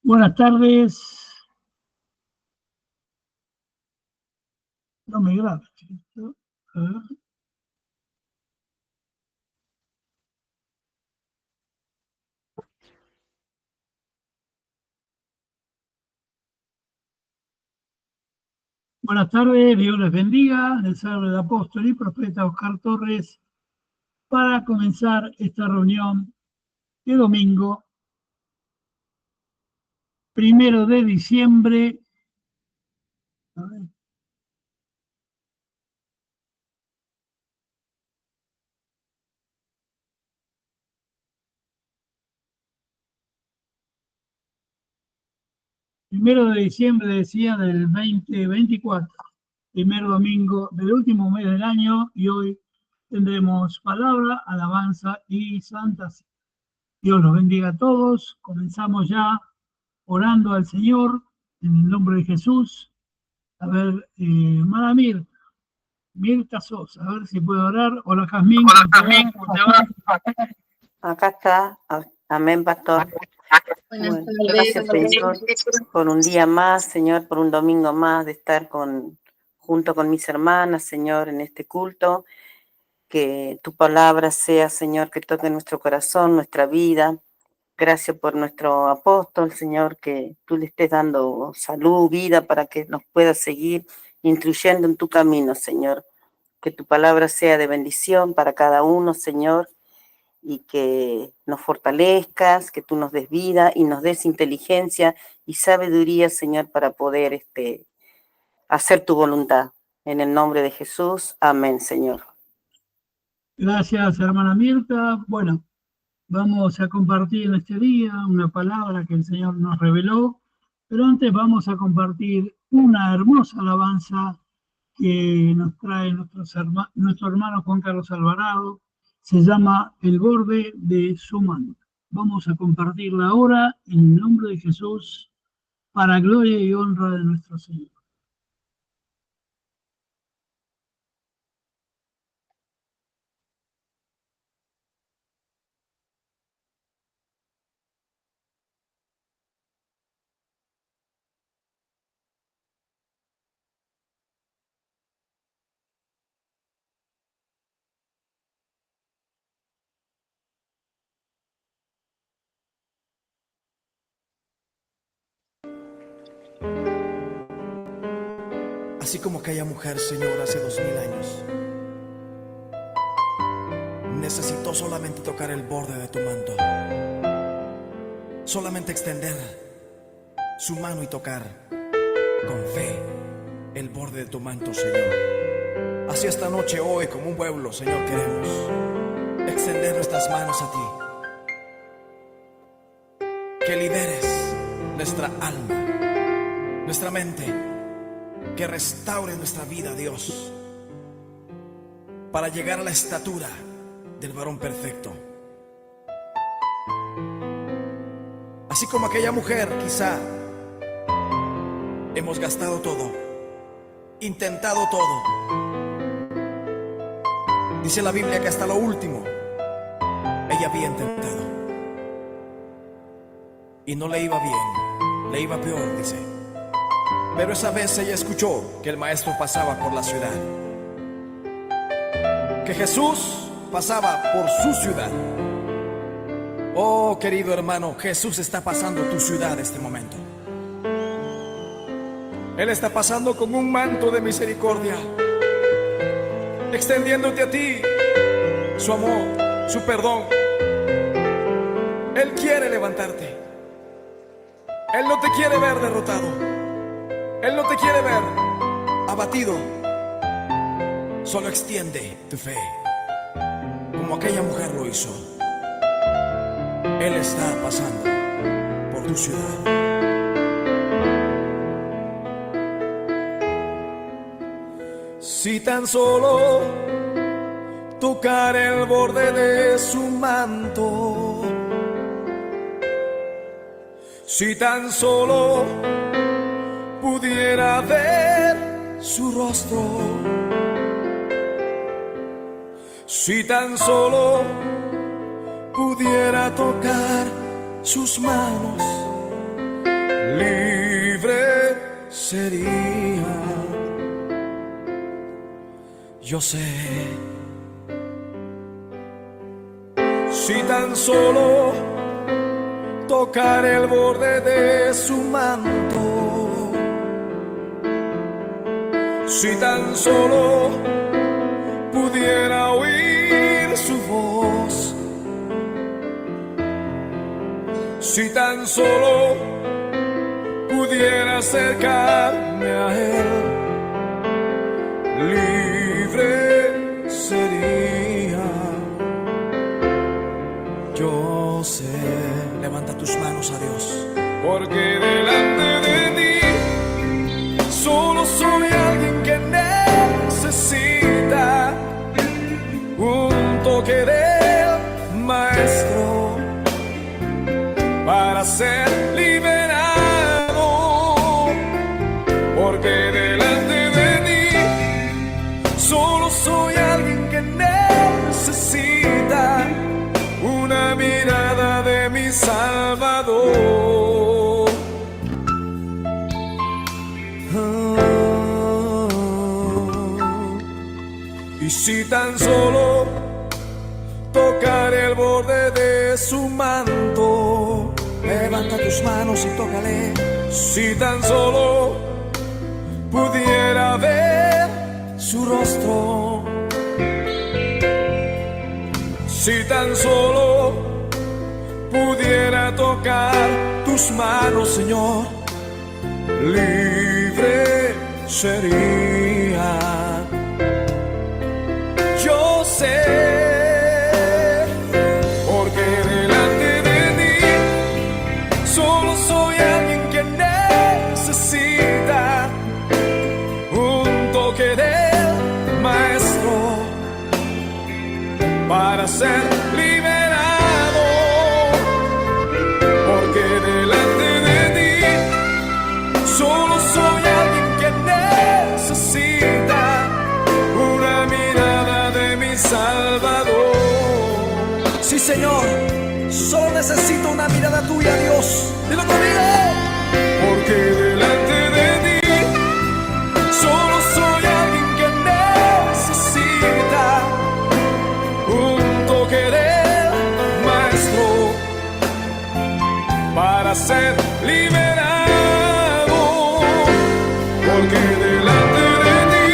Buenas tardes. No me grabes, chiquito. A ver. Buenas tardes, Dios les bendiga. Les habla el apóstol y profeta Oscar Torres para comenzar esta reunión de domingo, 1 de diciembre. A ver. Primero de diciembre, decía, del 2024, primer domingo del último mes del año, y hoy tendremos palabra, alabanza y santa cena. Dios los bendiga a todos. Comenzamos ya orando al Señor en el nombre de Jesús. A ver, hermana Mirta Sosa, a ver si puedo orar. Hola, Jazmín. Hola, Jazmín, ¿cómo te va? Acá está. Amén, pastor. Bueno, gracias, Señor, por un día más, Señor, por un domingo más de estar junto con mis hermanas, Señor, en este culto. Que tu palabra sea, Señor, que toque nuestro corazón, nuestra vida. Gracias por nuestro apóstol, Señor, que tú le estés dando salud, vida, para que nos pueda seguir instruyendo en tu camino, Señor. Que tu palabra sea de bendición para cada uno, Señor, y que nos fortalezcas, que tú nos des vida y nos des inteligencia y sabiduría, Señor, para poder hacer tu voluntad. En el nombre de Jesús, amén, Señor. Gracias, hermana Mirta. Bueno, vamos a compartir en este día una palabra que el Señor nos reveló, pero antes vamos a compartir una hermosa alabanza que nos trae nuestro hermano Juan Carlos Alvarado. Se llama El borde de su mano. Vamos a compartirla ahora en el nombre de Jesús, para gloria y honra de nuestro Señor. Así como aquella mujer, Señor, hace 2000 años, necesitó solamente tocar el borde de tu manto, solamente extender su mano y tocar con fe el borde de tu manto, Señor. Así esta noche, hoy, como un pueblo, Señor, queremos extender nuestras manos a ti. Que liberes nuestra alma, nuestra mente, que restaure nuestra vida, Dios, para llegar a la estatura del varón perfecto. Así como aquella mujer, quizá hemos gastado todo, intentado todo. Dice la Biblia que hasta lo último ella había intentado y no le iba bien, le iba peor, dice. Pero esa vez ella escuchó que el maestro pasaba por la ciudad, que Jesús pasaba por su ciudad. Oh, querido hermano, Jesús está pasando tu ciudad este momento. Él está pasando con un manto de misericordia, extendiéndote a ti su amor, su perdón. Él quiere levantarte. Él no te quiere ver derrotado. Él no te quiere ver abatido. Solo extiende tu fe, como aquella mujer lo hizo. Él está pasando por tu ciudad. Si tan solo tocar el borde de su manto, si tan solo pudiera ver su rostro, si tan solo pudiera tocar sus manos, libre sería. Yo sé, si tan solo tocar el borde de su manto, si tan solo pudiera oír su voz, si tan solo pudiera acercarme a él, libre sería. Yo sé, levanta tus manos a Dios, porque delante de ti solo soy alguien que necesita un toque del Maestro para ser liberado, porque delante de ti solo soy alguien que necesita una mirada de mi Salvador. Y si tan solo tocar el borde de su manto, levanta tus manos y tócale. Si tan solo pudiera ver su rostro, si tan solo pudiera tocar tus manos, Señor, libre sería. Yo sé, porque delante de ti solo soy alguien que necesita un toque del Maestro para ser liberado, porque delante de ti solo soy alguien que necesita una mirada de mi Salvador. Sí, Señor, solo necesito una mirada tuya, Dios. Dilo conmigo. Porque delante de ti solo soy alguien que necesita un toque del Maestro para ser liberado, porque delante de ti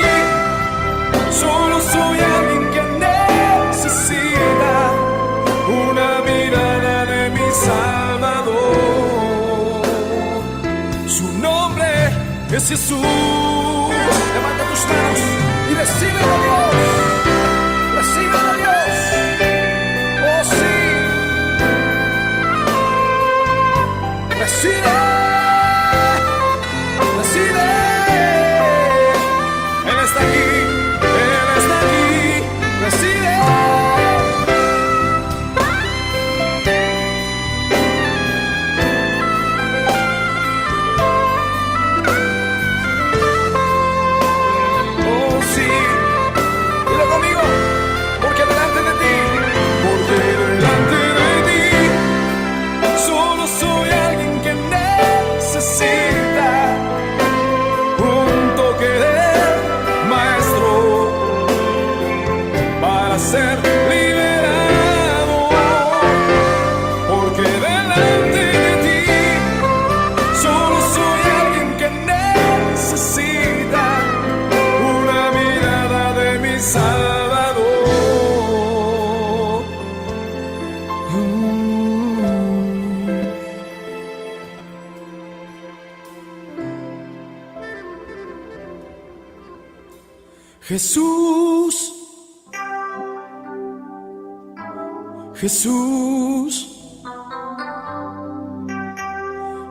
solo soy alguien que necesita una mirada de mi Salvador. Su nombre es Jesús. Levanta tus manos y recíbelo, Dios. Recíbelo, Dios. Oh, sí. Recibe. Recibe. Él está aquí. Él está aquí. Recibe. Oh, sí. Dilo conmigo. Porque delante de ti solo soy alguien que necesita un toque del Maestro para ser liberado, porque delante de ti solo soy alguien que necesita una mirada de mi Salvador. Jesús, Jesús,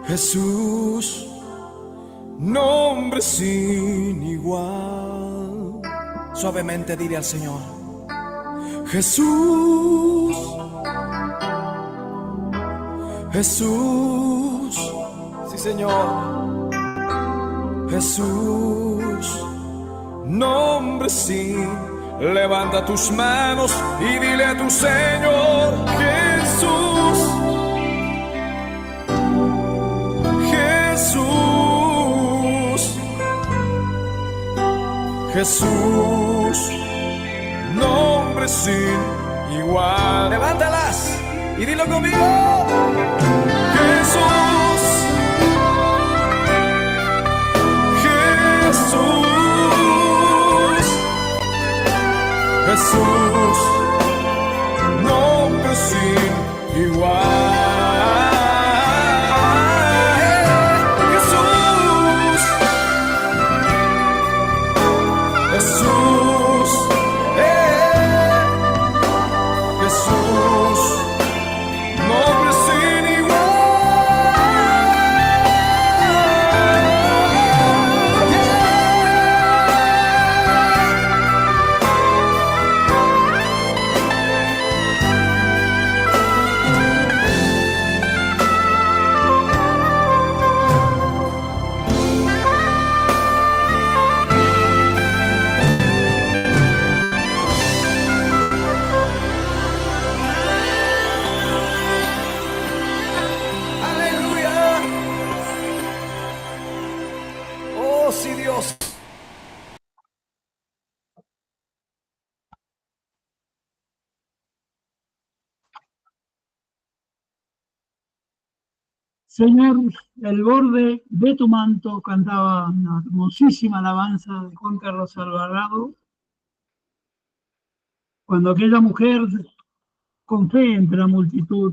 Jesús, nombre sin igual. Suavemente dile al Señor: Jesús, Jesús, sí, Señor, Jesús, nombre sin. Levanta tus manos y dile a tu Señor: Jesús, Jesús, nombre sin igual. Levántalas y dilo conmigo. Jesús, Jesús, Jesús, nombre sin igual. Jesús, Jesús, nombre sin Señor, el borde de tu manto, cantaba una hermosísima alabanza de Juan Carlos Alvarado, cuando aquella mujer, con fe entre la multitud,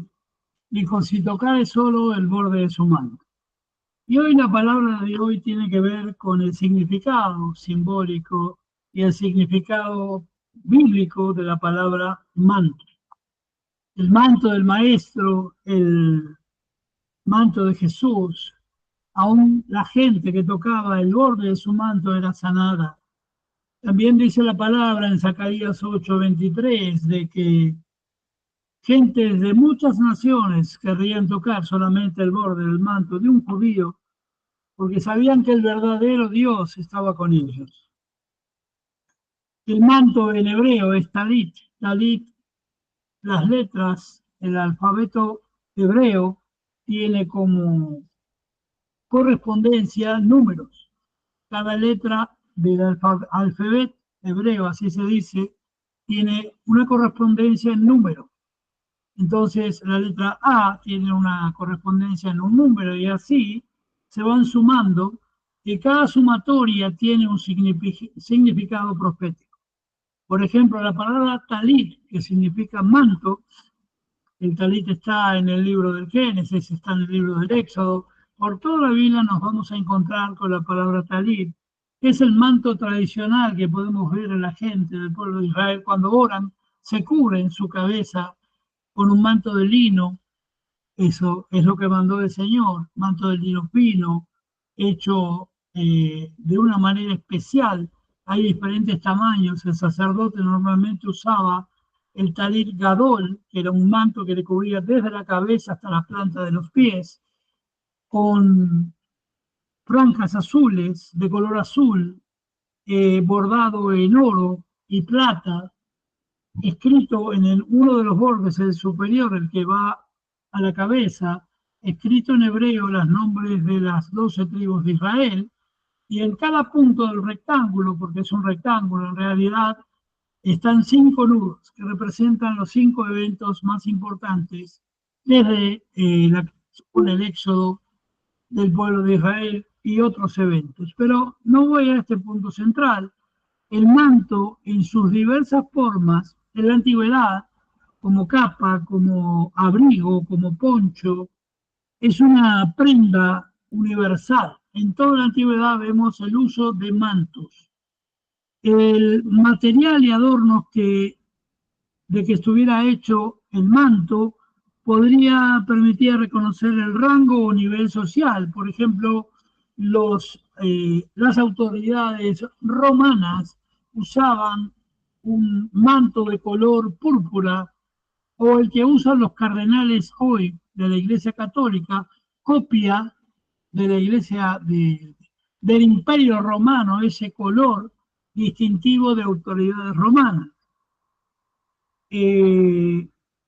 dijo, si tocare solo el borde de su manto. Y hoy la palabra de hoy tiene que ver con el significado simbólico y el significado bíblico de la palabra manto. El manto del Maestro, el manto de Jesús, aún la gente que tocaba el borde de su manto era sanada. También dice la palabra en Zacarías 8:23 de que gentes de muchas naciones querrían tocar solamente el borde del manto de un judío porque sabían que el verdadero Dios estaba con ellos. El manto en hebreo es talit. Talit, las letras, el alfabeto hebreo tiene como correspondencia números. Cada letra del alfabeto hebreo, así se dice, tiene una correspondencia en número. Entonces la letra A tiene una correspondencia en un número y así se van sumando, y cada sumatoria tiene un significado profético. Por ejemplo, la palabra talit, que significa manto, el talit está en el libro del Génesis, está en el libro del Éxodo. Por toda la Biblia nos vamos a encontrar con la palabra talit, que es el manto tradicional que podemos ver en la gente del pueblo de Israel cuando oran, se cubren su cabeza con un manto de lino. Eso es lo que mandó el Señor, manto de lino fino, hecho de una manera especial. Hay diferentes tamaños. El sacerdote normalmente usaba el talit gadol, que era un manto que le cubría desde la cabeza hasta la planta de los pies, con franjas azules, de color azul, bordado en oro y plata, escrito en uno de los bordes, el superior, el que va a la cabeza, escrito en hebreo los nombres de las 12 tribus de Israel, y en cada punto del rectángulo, porque es un rectángulo en realidad, están 5 nudos que representan los 5 eventos más importantes desde el éxodo del pueblo de Israel y otros eventos. Pero no voy a este punto central. El manto en sus diversas formas en la antigüedad, como capa, como abrigo, como poncho, es una prenda universal. En toda la antigüedad vemos el uso de mantos. El material y adornos de que estuviera hecho el manto podría permitir reconocer el rango o nivel social. Por ejemplo, las autoridades romanas usaban un manto de color púrpura, o el que usan los cardenales hoy de la Iglesia Católica, copia de la Iglesia del Imperio Romano, ese color distintivo de autoridades romanas.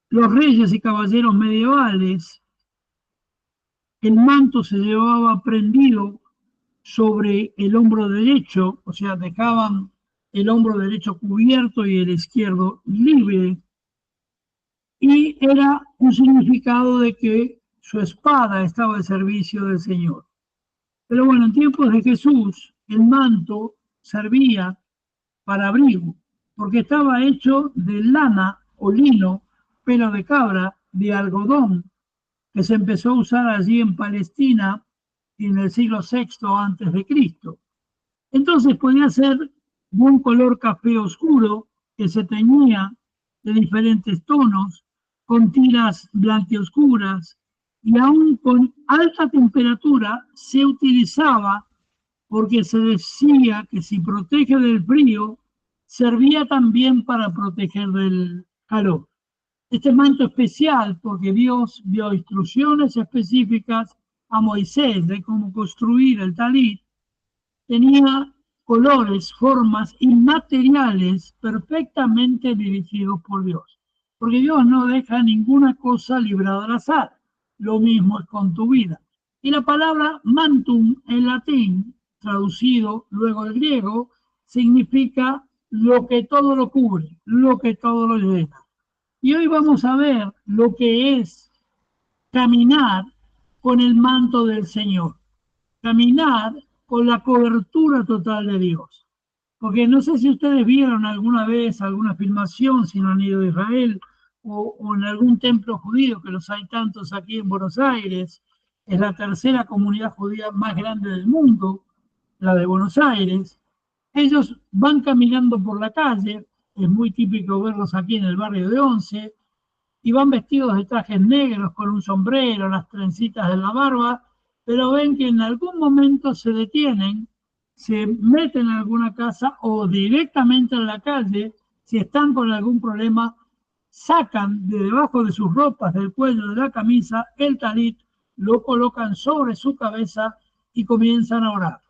Los reyes y caballeros medievales, el manto se llevaba prendido sobre el hombro derecho, o sea, dejaban el hombro derecho cubierto y el izquierdo libre, y era un significado de que su espada estaba al servicio del Señor. Pero bueno, en tiempos de Jesús, el manto servía para abrigo, porque estaba hecho de lana o lino, pelo de cabra, de algodón, que se empezó a usar allí en Palestina en el siglo VI antes de Cristo. Entonces podía ser de un color café oscuro que se teñía de diferentes tonos, con tiras blanqueoscuras, y aún con alta temperatura se utilizaba porque se decía que si protege del frío, servía también para proteger del calor. Este manto especial, porque Dios dio instrucciones específicas a Moisés de cómo construir el talit, tenía colores, formas y materiales perfectamente dirigidos por Dios. Porque Dios no deja ninguna cosa librada al azar. Lo mismo es con tu vida. Y la palabra mantum en latín, traducido luego al griego, significa lo que todo lo cubre, lo que todo lo llena. Y hoy vamos a ver lo que es caminar con el manto del Señor. Caminar con la cobertura total de Dios. Porque no sé si ustedes vieron alguna vez alguna filmación, si no han ido a Israel, o en algún templo judío, que los hay tantos aquí en Buenos Aires. Es la tercera comunidad judía más grande del mundo, la de Buenos Aires. Ellos van caminando por la calle, es muy típico verlos aquí en el barrio de Once, y van vestidos de trajes negros con un sombrero, las trencitas de la barba, pero ven que en algún momento se detienen, se meten en alguna casa o directamente en la calle, si están con algún problema, sacan de debajo de sus ropas, del cuello de la camisa, el talit, lo colocan sobre su cabeza y comienzan a orar,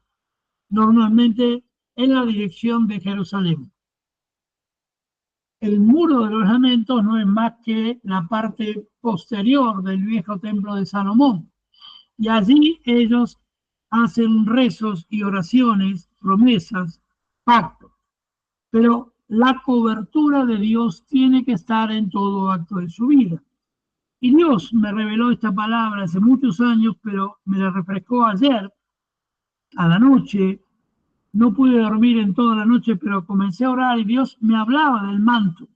normalmente en la dirección de Jerusalén. El muro de los lamentos no es más que la parte posterior del viejo templo de Salomón. Y allí ellos hacen rezos y oraciones, promesas, pactos. Pero la cobertura de Dios tiene que estar en todo acto de su vida. Y Dios me reveló esta palabra hace muchos años, pero me la refrescó ayer a la noche. No pude dormir en toda la noche, pero comencé a orar y Dios me hablaba del manto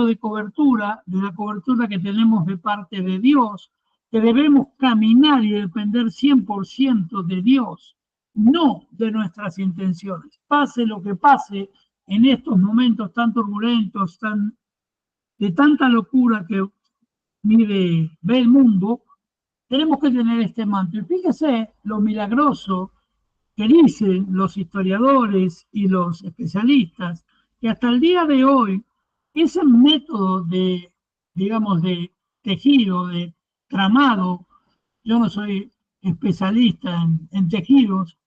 de cobertura, de la cobertura que tenemos de parte de Dios, que debemos caminar y depender 100% de Dios, no de nuestras intenciones. Pase lo que pase en estos momentos tan turbulentos, de tanta locura que ve el mundo, tenemos que tener este manto. Y fíjese lo milagroso que dicen los historiadores y los especialistas, que hasta el día de hoy, ese método de, digamos, de tejido, de tramado, yo no soy especialista en tejidos,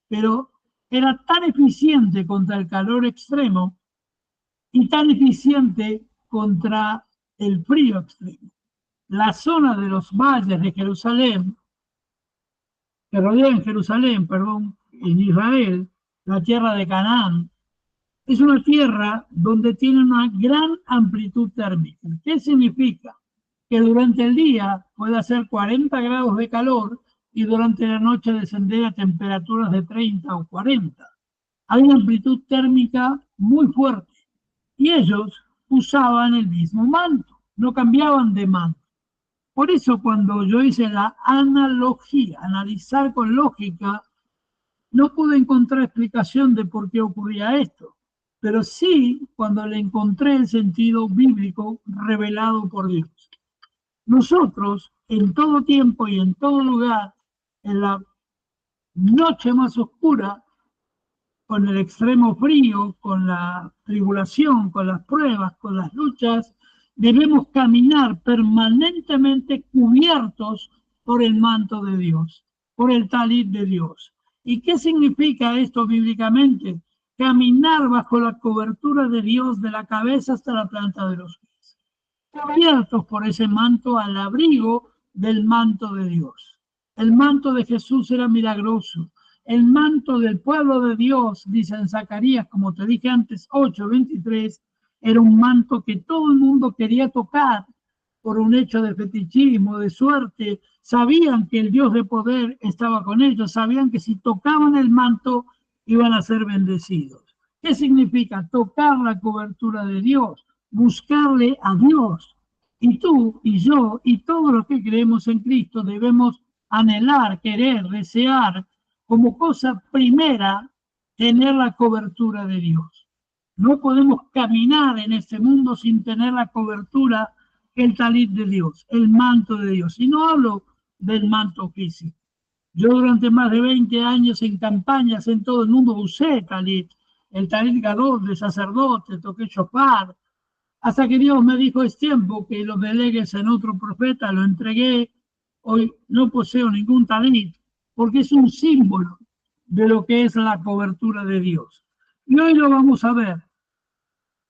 pero era tan eficiente contra el calor extremo y tan eficiente contra el frío extremo. La zona de los valles de Jerusalén, que rodean Jerusalén, en Israel, la tierra de Canaán, es una tierra donde tiene una gran amplitud térmica. ¿Qué significa? Que durante el día puede hacer 40 grados de calor y durante la noche descender a temperaturas de 30 o 40. Hay una amplitud térmica muy fuerte y ellos usaban el mismo manto, no cambiaban de manto. Por eso cuando yo hice la analogía, analizar con lógica, no pude encontrar explicación de por qué ocurría esto, pero sí cuando le encontré el sentido bíblico revelado por Dios. Nosotros, en todo tiempo y en todo lugar, en la noche más oscura, con el extremo frío, con la tribulación, con las pruebas, con las luchas, debemos caminar permanentemente cubiertos por el manto de Dios, por el talit de Dios. ¿Y qué significa esto bíblicamente? Caminar bajo la cobertura de Dios de la cabeza hasta la planta de los pies, cubiertos por ese manto al abrigo del manto de Dios. El manto de Jesús era milagroso. el manto del pueblo de Dios, dice en Zacarías, como te dije antes, 8:23, era un manto que todo el mundo quería tocar por un hecho de fetichismo, de suerte. Sabían que el Dios de poder estaba con ellos, sabían que si tocaban el manto iban a ser bendecidos. ¿Qué significa? Tocar la cobertura de Dios, buscarle a Dios. Y tú y yo y todos los que creemos en Cristo debemos anhelar, querer, desear como cosa primera tener la cobertura de Dios. No podemos caminar en este mundo sin tener la cobertura, el talit de Dios, el manto de Dios. Y no hablo del manto físico. Yo durante más de 20 años en campañas en todo el mundo usé talit, el talit gadol de sacerdote, toqué shofar, hasta que Dios me dijo, es tiempo que lo delegues en otro profeta, lo entregué. Hoy no poseo ningún talit, porque es un símbolo de lo que es la cobertura de Dios. Y hoy lo vamos a ver.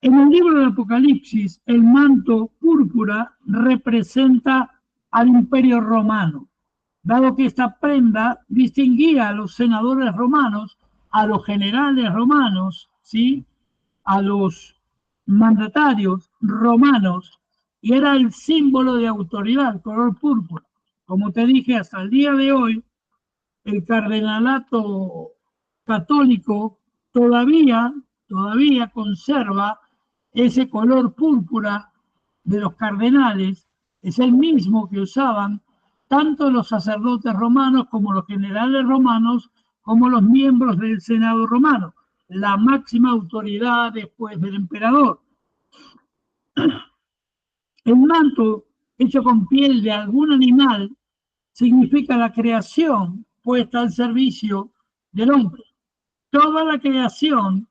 En el libro del Apocalipsis, el manto púrpura representa al Imperio Romano, dado que esta prenda distinguía a los senadores romanos, a los generales romanos, ¿sí?, a los mandatarios romanos, y era el símbolo de autoridad, el color púrpura. Como te dije, hasta el día de hoy, el cardenalato católico todavía conserva ese color púrpura de los cardenales, es el mismo que usaban tanto los sacerdotes romanos como los generales romanos, como los miembros del Senado romano, la máxima autoridad después del emperador. El manto hecho con piel de algún animal significa la creación puesta al servicio del hombre. Toda la creación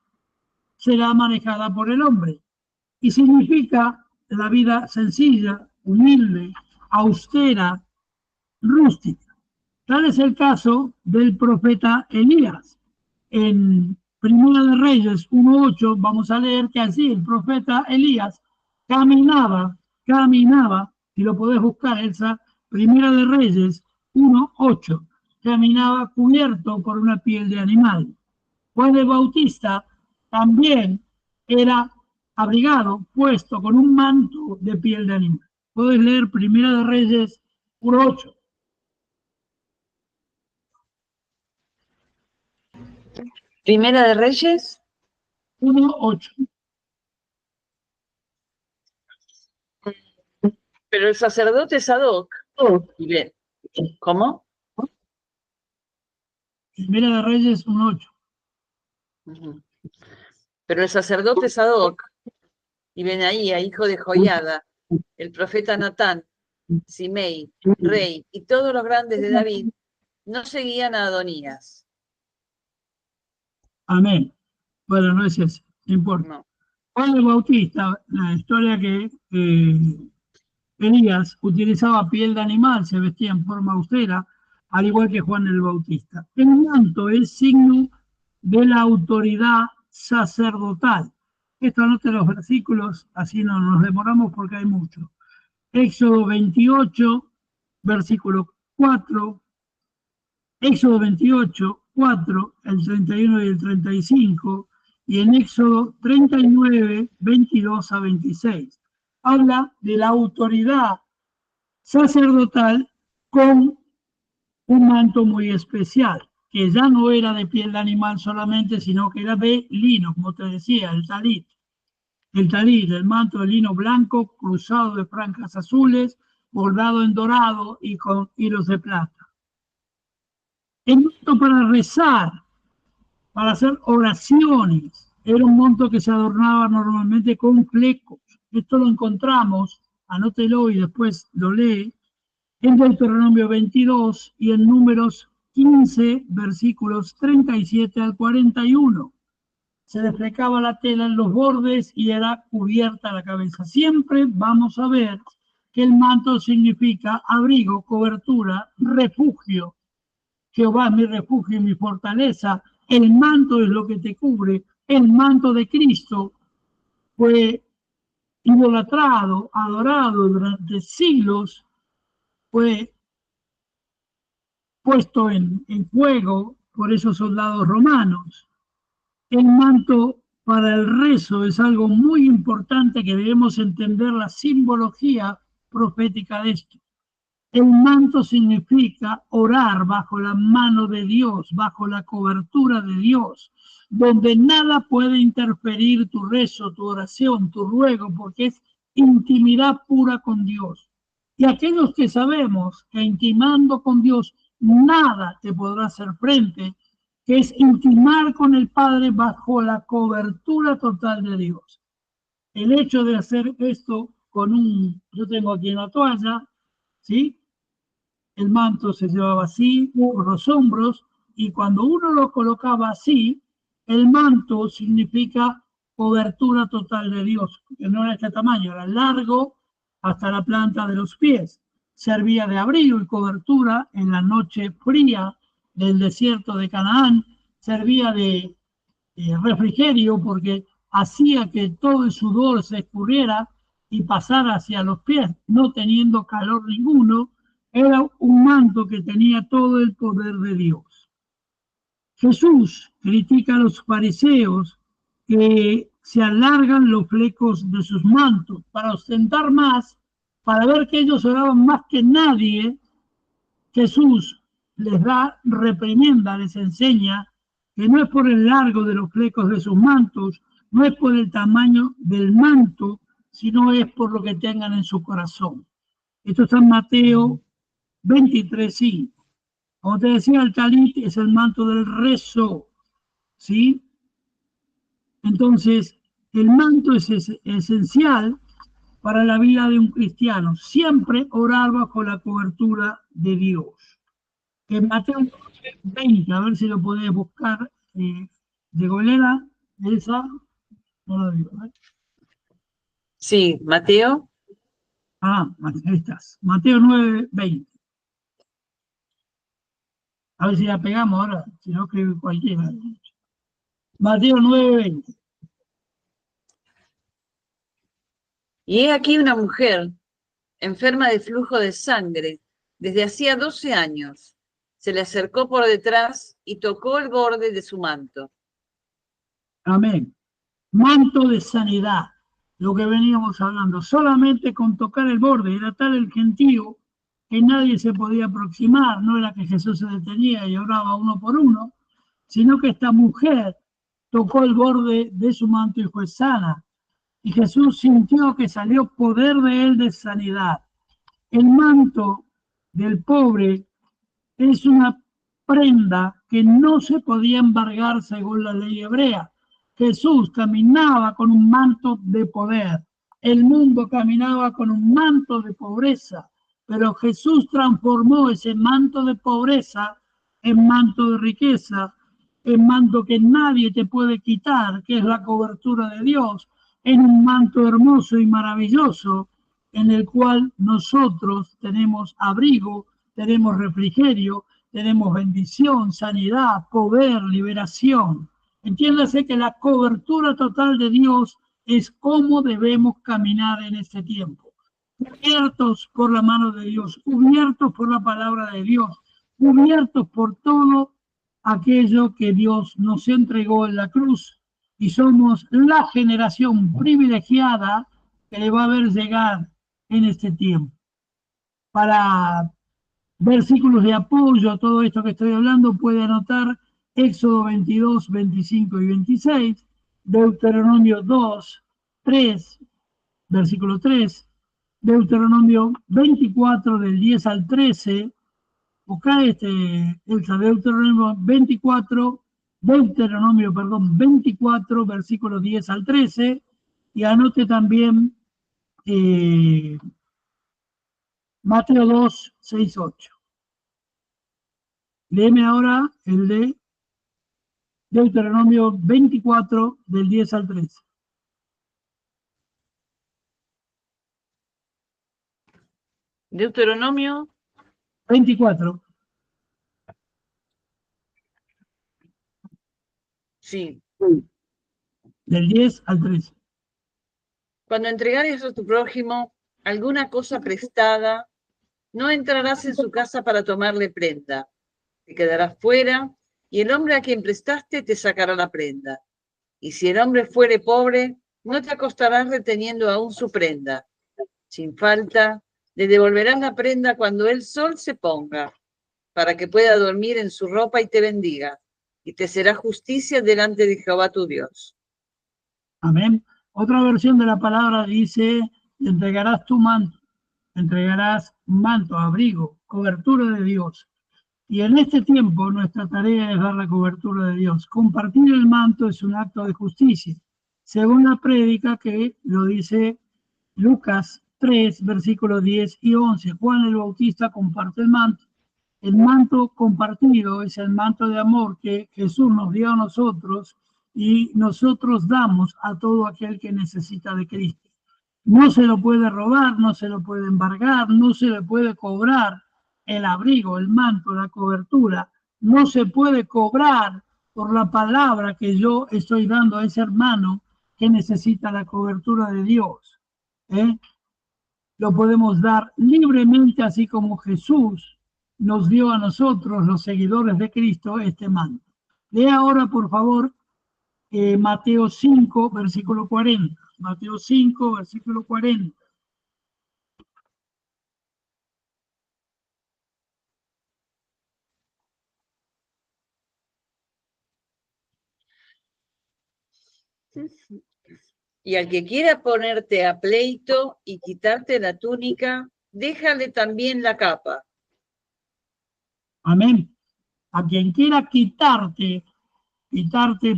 será manejada por el hombre y significa la vida sencilla, humilde, austera, rústica. Tal es el caso del profeta Elías. En Primera de Reyes 1:8 vamos a leer que así el profeta Elías caminaba, y lo podés buscar, esa Primera de Reyes 1:8, caminaba cubierto por una piel de animal. Juan el Bautista también era abrigado, puesto con un manto de piel de animal. Puedes leer Primera de Reyes 1:8. Primera de Reyes 1:8. Pero el sacerdote Sadoc, ¿cómo? Primera de Reyes 1:8. Pero el sacerdote Sadoc, y Benaía, hijo de Joiada, el profeta Natán, Simei, rey, y todos los grandes de David, no seguían a Adonías. Amén. Bueno, no es eso, no importa. No. Juan el Bautista, la historia que Elías utilizaba piel de animal, se vestía en forma austera, al igual que Juan el Bautista. El manto es signo de la autoridad sacerdotal. Esto anote los versículos, así no nos demoramos porque hay mucho. Éxodo 28, versículo 4, Éxodo 28, 4, el 31 y el 35, y en Éxodo 39, 22 a 26. Habla de la autoridad sacerdotal con un manto muy especial, que ya no era de piel de animal solamente, sino que era de lino, como te decía, el talit. El manto de lino blanco cruzado de franjas azules, bordado en dorado y con hilos de plata. El manto para rezar, para hacer oraciones, era un manto que se adornaba normalmente con flecos. Esto lo encontramos, anótelo y después lo lee, en Deuteronomio 22 y en Números 15, versículos 37 al 41. Se desplegaba la tela en los bordes y era cubierta la cabeza. Siempre vamos a ver que el manto significa abrigo, cobertura, refugio. Jehová es mi refugio y mi fortaleza. El manto es lo que te cubre. El manto de Cristo fue idolatrado, adorado durante siglos, fue puesto en fuego por esos soldados romanos. El manto para el rezo es algo muy importante que debemos entender la simbología profética de esto. El manto significa orar bajo la mano de Dios, bajo la cobertura de Dios, donde nada puede interferir tu rezo, tu oración, tu ruego, porque es intimidad pura con Dios. Y aquellos que sabemos que intimando con Dios nada te podrá hacer frente, que es intimar con el Padre bajo la cobertura total de Dios. El hecho de hacer esto con yo tengo aquí una toalla, ¿sí? El manto se llevaba así por los hombros y cuando uno lo colocaba así, el manto significa cobertura total de Dios, que no era este tamaño, era largo hasta la planta de los pies. Servía de abrigo y cobertura en la noche fría del desierto de Canaán, servía de refrigerio porque hacía que todo el sudor se escurriera y pasara hacia los pies, no teniendo calor ninguno. Era un manto que tenía todo el poder de Dios. Jesús critica a los fariseos que se alargan los flecos de sus mantos para ostentar más, para ver que ellos oraban más que nadie. Jesús les da reprimienda, les enseña que no es por el largo de los flecos de sus mantos, no es por el tamaño del manto, sino es por lo que tengan en su corazón. Esto está en Mateo 23:5. Como te decía, el talit es el manto del rezo, ¿sí? Entonces, el manto es esencial para la vida de un cristiano. Siempre orar bajo la cobertura de Dios. En Mateo 20, a ver si lo podés buscar, de Golera, esa, no lo digo, ¿eh? Sí, Mateo. Ah, ahí estás. Mateo 9:20. A ver si la pegamos ahora, si no escribe cualquiera. Mateo 9:20. Y he aquí una mujer enferma de flujo de sangre desde hacía 12 años. Se le acercó por detrás y tocó el borde de su manto. Amén. Manto de sanidad, lo que veníamos hablando. Solamente con tocar el borde, era tal el gentío que nadie se podía aproximar. No era que Jesús se detenía y oraba uno por uno, sino que esta mujer tocó el borde de su manto y fue sana. Y Jesús sintió que salió poder de él de sanidad. El manto del pobre es una prenda que no se podía embargar según la ley hebrea. Jesús caminaba con un manto de poder. El mundo caminaba con un manto de pobreza, pero Jesús transformó ese manto de pobreza en manto de riqueza, en manto que nadie te puede quitar, que es la cobertura de Dios, en un manto hermoso y maravilloso, en el cual nosotros tenemos abrigo, tenemos refrigerio, tenemos bendición, sanidad, poder, liberación. Entiéndase que la cobertura total de Dios es cómo debemos caminar en este tiempo. Cubiertos por la mano de Dios, cubiertos por la palabra de Dios, cubiertos por todo aquello que Dios nos entregó en la cruz. Y somos la generación privilegiada que le va a ver llegar en este tiempo. Para versículos de apoyo a todo esto que estoy hablando, puede anotar Éxodo 22, 25 y 26, Deuteronomio 2, 3, versículo 3, Deuteronomio 24 del 10 al 13, busca Deuteronomio 24, Deuteronomio 24, versículos 10 al 13, y anote también Mateo 2, 6, 8. Léeme ahora el de Deuteronomio 24, del 10 al 13. Deuteronomio 24. Sí. Del 10 al 13. Cuando entregares a tu prójimo alguna cosa prestada, no entrarás en su casa para tomarle prenda. Te quedarás fuera y el hombre a quien prestaste te sacará la prenda. Y si el hombre fuere pobre, no te acostarás reteniendo aún su prenda. Sin falta, le devolverás la prenda cuando el sol se ponga, para que pueda dormir en su ropa y te bendiga, y te será justicia delante de Jehová tu Dios. Amén. Otra versión de la palabra dice, entregarás tu manto, entregarás manto, abrigo, cobertura de Dios. Y en este tiempo nuestra tarea es dar la cobertura de Dios. Compartir el manto es un acto de justicia, según la prédica que lo dice Lucas 3, versículos 10 y 11. Juan el Bautista comparte el manto. El manto compartido es el manto de amor que Jesús nos dio a nosotros y nosotros damos a todo aquel que necesita de Cristo. No se lo puede robar, no se lo puede embargar, no se le puede cobrar el abrigo, el manto, la cobertura. No se puede cobrar por la palabra que yo estoy dando a ese hermano que necesita la cobertura de Dios. Lo podemos dar libremente, así como Jesús nos dio a nosotros, los seguidores de Cristo, este manto. Lea ahora, por favor, Mateo 5, versículo 40. Mateo 5, versículo 40. Y al que quiera ponerte a pleito y quitarte la túnica, déjale también la capa. Amén. A quien quiera quitarte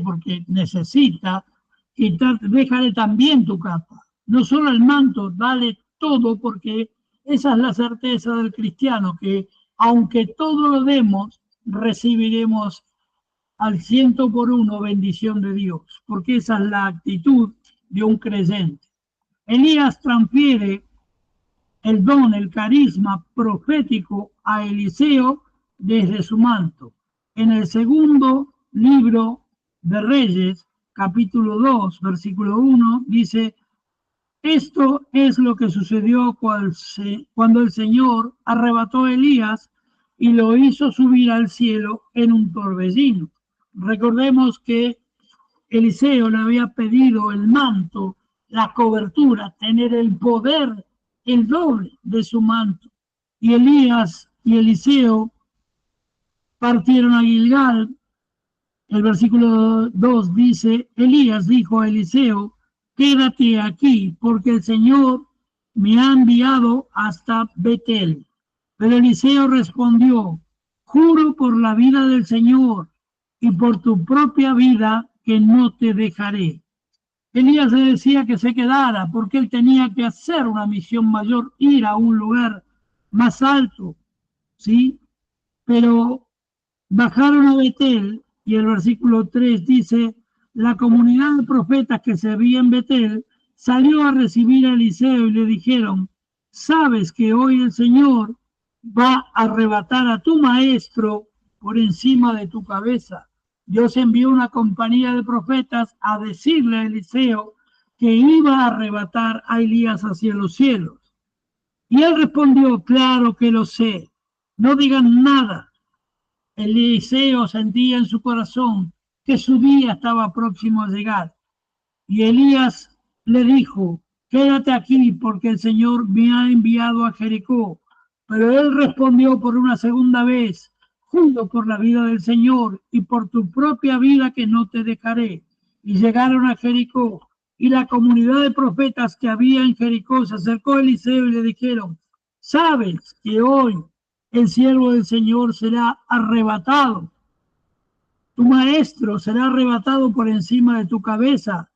porque necesita, quitarte, déjale también tu capa. No solo el manto, dale todo, porque esa es la certeza del cristiano, que aunque todo lo demos, recibiremos al 100% bendición de Dios, porque esa es la actitud de un creyente. Elías transfiere el don, el carisma profético a Eliseo desde su manto. En el segundo libro de Reyes, capítulo 2, versículo 1, dice: esto es lo que sucedió cuando el Señor arrebató a Elías y lo hizo subir al cielo en un torbellino. Recordemos que Eliseo le había pedido el manto, la cobertura, tener el poder, el doble de su manto. Y Elías y Eliseo partieron a Gilgal. El versículo 2 dice: Elías dijo a Eliseo: quédate aquí, porque el Señor me ha enviado hasta Betel. Pero Eliseo respondió: juro por la vida del Señor y por tu propia vida que no te dejaré. Elías le decía que se quedara porque él tenía que hacer una misión mayor, ir a un lugar más alto, ¿sí? Pero bajaron a Betel y el versículo 3 dice: la comunidad de profetas que se veía en Betel salió a recibir a Eliseo y le dijeron: sabes que hoy el Señor va a arrebatar a tu maestro por encima de tu cabeza. Dios envió una compañía de profetas a decirle a Eliseo que iba a arrebatar a Elías hacia los cielos. Y él respondió: claro que lo sé, no digan nada. Eliseo sentía en su corazón que su día estaba próximo a llegar. Y Elías le dijo: quédate aquí porque el Señor me ha enviado a Jericó. Pero él respondió por una segunda vez: juro por la vida del Señor y por tu propia vida que no te dejaré. Y llegaron a Jericó, y la comunidad de profetas que había en Jericó se acercó a Eliseo y le dijeron: sabes que hoy el siervo del Señor será arrebatado. Tu maestro será arrebatado por encima de tu cabeza.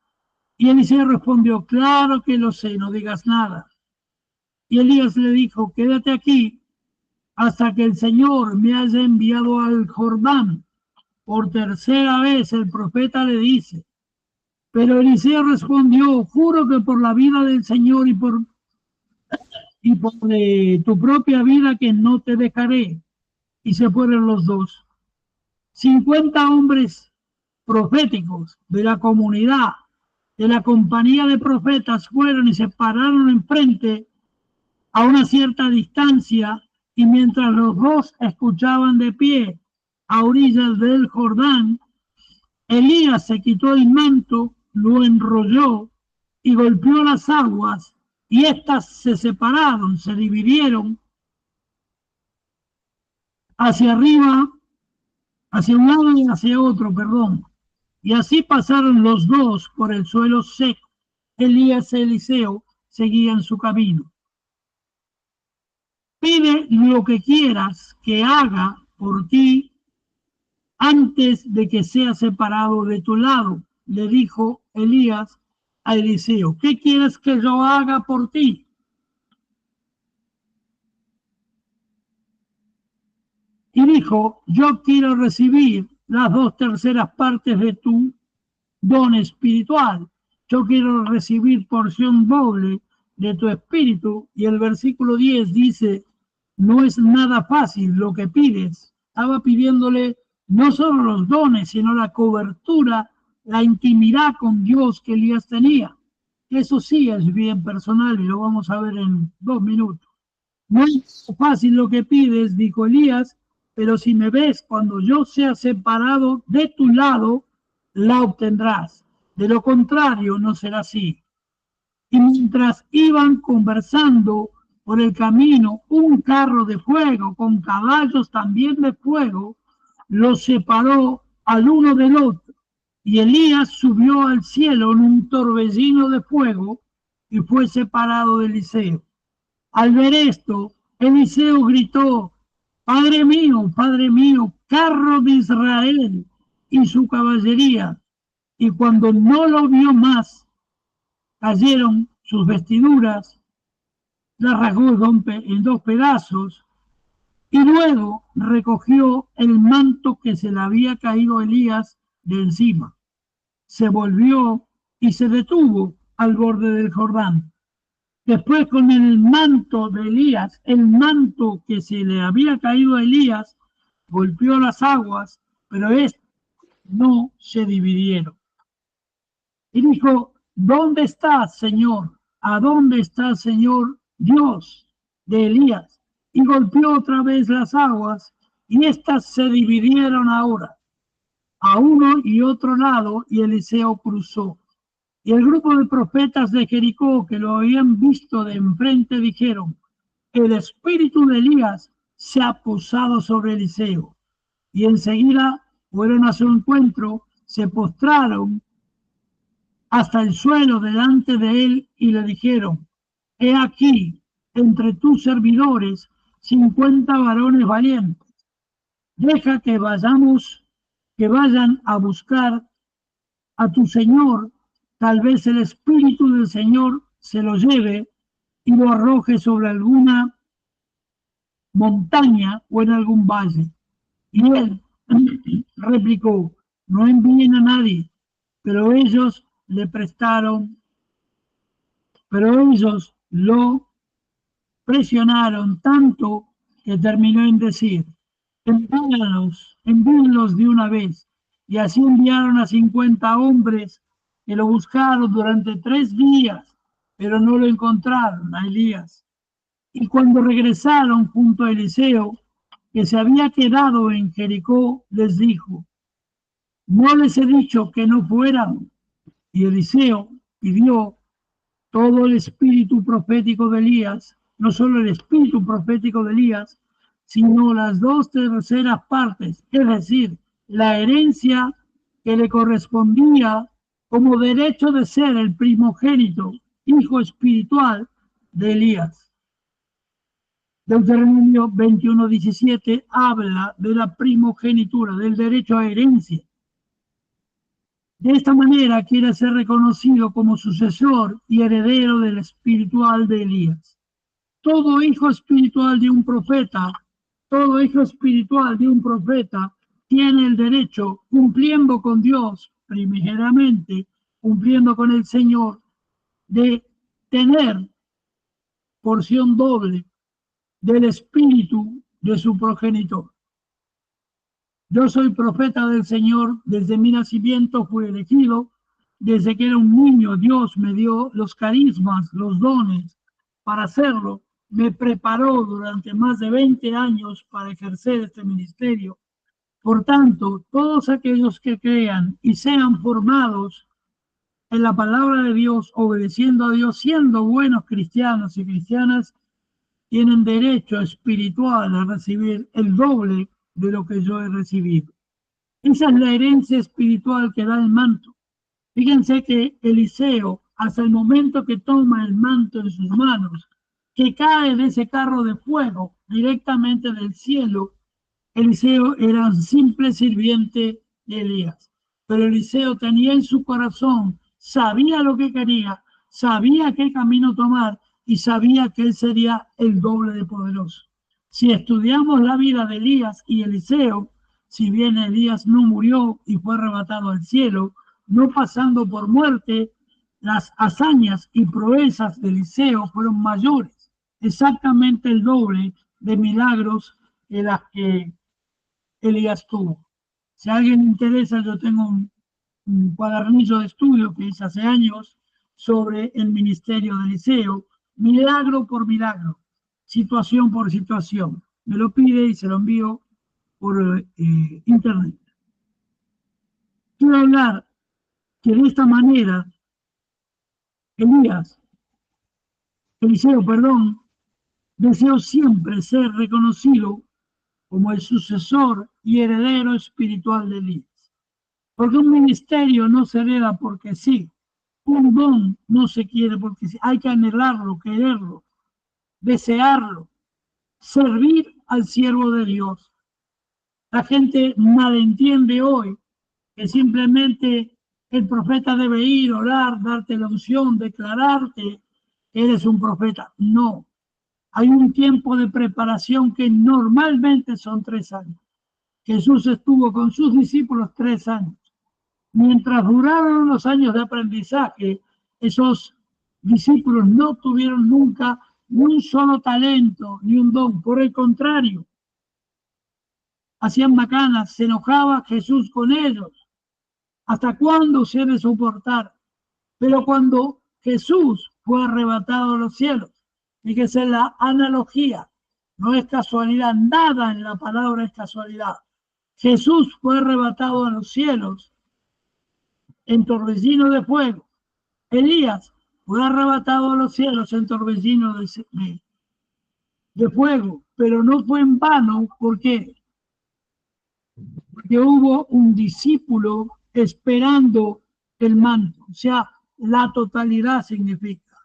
Y Eliseo respondió: claro que lo sé, no digas nada. Y Elías le dijo: quédate aquí hasta que el Señor me haya enviado al Jordán. Por tercera vez el profeta le dice. Pero Eliseo respondió: juro que por la vida del Señor y por tu propia vida que no te dejaré. Y se fueron los dos. 50 hombres proféticos de la comunidad, de la compañía de profetas, fueron y se pararon enfrente a una cierta distancia, y mientras los dos escuchaban de pie, a orillas del Jordán, Elías se quitó el manto, lo enrolló y golpeó las aguas, y éstas se separaron, se dividieron hacia arriba, hacia un lado y hacia otro, perdón. Y así pasaron los dos por el suelo seco. Elías y Eliseo seguían su camino. Pide lo que quieras que haga por ti antes de que sea separado de tu lado, le dijo Elías a Eliseo. ¿Qué quieres que yo haga por ti? Y dijo, yo quiero recibir las 2/3 partes de tu don espiritual. Yo quiero recibir porción doble de tu espíritu. Y el versículo 10 dice, no es nada fácil lo que pides. Estaba pidiéndole no solo los dones, sino la cobertura, la intimidad con Dios que Elías tenía. Eso sí es bien personal y lo vamos a ver en 2 minutos. No es fácil lo que pides, dijo Elías, pero si me ves cuando yo sea separado de tu lado, la obtendrás. De lo contrario, no será así. Y mientras iban conversando por el camino, un carro de fuego con caballos también de fuego los separó al uno del otro. Y Elías subió al cielo en un torbellino de fuego y fue separado de Eliseo. Al ver esto, Eliseo gritó, Padre mío, carro de Israel y su caballería. Y cuando no lo vio más, cayeron sus vestiduras, las rasgó en 2 pedazos, y luego recogió el manto que se le había caído a Elías de encima. Se volvió y se detuvo al borde del Jordán. Después, con el manto de Elías, el manto que se le había caído a Elías, golpeó las aguas, pero éstas no se dividieron. Y dijo, ¿dónde estás, Señor? ¿A dónde está, Señor, Dios de Elías? Y golpeó otra vez las aguas, y éstas se dividieron ahora, a uno y otro lado, y Eliseo cruzó. Y el grupo de profetas de Jericó que lo habían visto de enfrente dijeron, el espíritu de Elías se ha posado sobre Eliseo. Y enseguida fueron a su encuentro, se postraron hasta el suelo delante de él y le dijeron, he aquí, entre tus servidores, 50 varones valientes. Deja que vayan a buscar a tu Señor. Tal vez el Espíritu del Señor se lo lleve y lo arroje sobre alguna montaña o en algún valle. Y él replicó, no envíen a nadie, pero ellos lo presionaron tanto que terminó en decir, envíenlos de una vez. Y así enviaron a 50 hombres que lo buscaron durante 3 días, pero no lo encontraron a Elías. Y cuando regresaron junto a Eliseo, que se había quedado en Jericó, les dijo, ¿no les he dicho que no fueran? Y Eliseo pidió todo el espíritu profético de Elías, no solo el espíritu profético de Elías, sino las 2/3 partes, es decir, la herencia que le correspondía como derecho de ser el primogénito, hijo espiritual de Elías. Deuteronomio 21:17 habla de la primogenitura, del derecho a herencia. De esta manera quiere ser reconocido como sucesor y heredero del espiritual de Elías. Todo hijo espiritual de un profeta, tiene el derecho, cumpliendo con Dios, primeramente, cumpliendo con el Señor, de tener porción doble del espíritu de su progenitor. Yo soy profeta del Señor, desde mi nacimiento fui elegido, desde que era un niño Dios me dio los carismas, los dones para hacerlo, me preparó durante más de 20 años para ejercer este ministerio Por tanto, todos aquellos que crean y sean formados en la palabra de Dios, obedeciendo a Dios, siendo buenos cristianos y cristianas, tienen derecho espiritual a recibir el doble de lo que yo he recibido. Esa es la herencia espiritual que da el manto. Fíjense que Eliseo, hasta el momento que toma el manto en sus manos, que cae de ese carro de fuego directamente del cielo, Eliseo era un simple sirviente de Elías. Pero Eliseo tenía en su corazón, sabía lo que quería, sabía qué camino tomar y sabía que él sería el doble de poderoso. Si estudiamos la vida de Elías y Eliseo, si bien Elías no murió y fue arrebatado al cielo, no pasando por muerte, las hazañas y proezas de Eliseo fueron mayores, exactamente el doble de milagros que las que Elías tuvo. Si a alguien le interesa, yo tengo un cuadernillo de estudio que hice hace años sobre el ministerio de Eliseo, milagro por milagro, situación por situación. Me lo pide y se lo envío por internet. Quiero hablar que de esta manera Eliseo, deseó siempre ser reconocido como el sucesor y heredero espiritual de Elías. Porque un ministerio no se hereda porque sí, un don no se quiere porque sí, hay que anhelarlo, quererlo, desearlo, servir al siervo de Dios. La gente malentiende hoy que simplemente el profeta debe ir, orar, darte la unción, declararte que eres un profeta. No, hay un tiempo de preparación que normalmente son 3 años. Jesús estuvo con sus discípulos 3 años. Mientras duraron los años de aprendizaje, esos discípulos no tuvieron nunca ni un solo talento, ni un don. Por el contrario, hacían macanas, se enojaba Jesús con ellos. ¿Hasta cuándo se debe soportar? Pero cuando Jesús fue arrebatado a los cielos, fíjese la analogía, no es casualidad, nada en la palabra es casualidad. Jesús fue arrebatado a los cielos en torbellino de fuego. Elías fue arrebatado a los cielos en torbellino de fuego, pero no fue en vano. ¿Por qué? Porque hubo un discípulo esperando el manto, o sea, la totalidad significa.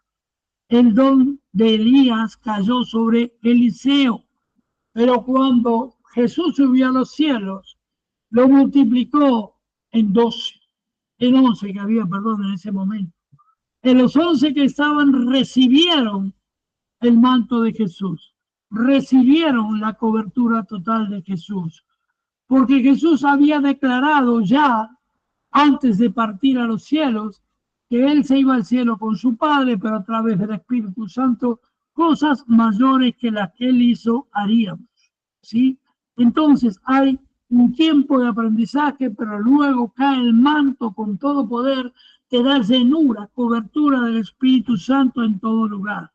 El don de Elías cayó sobre Eliseo, pero cuando Jesús subió a los cielos, lo multiplicó en 12, en 11 que había, en ese momento. En los 11 que estaban recibieron el manto de Jesús, recibieron la cobertura total de Jesús, porque Jesús había declarado ya, antes de partir a los cielos, que él se iba al cielo con su Padre, pero a través del Espíritu Santo, cosas mayores que las que él hizo haríamos, ¿sí? Entonces hay un tiempo de aprendizaje, pero luego cae el manto con todo poder, te da llenura, cobertura del Espíritu Santo en todo lugar.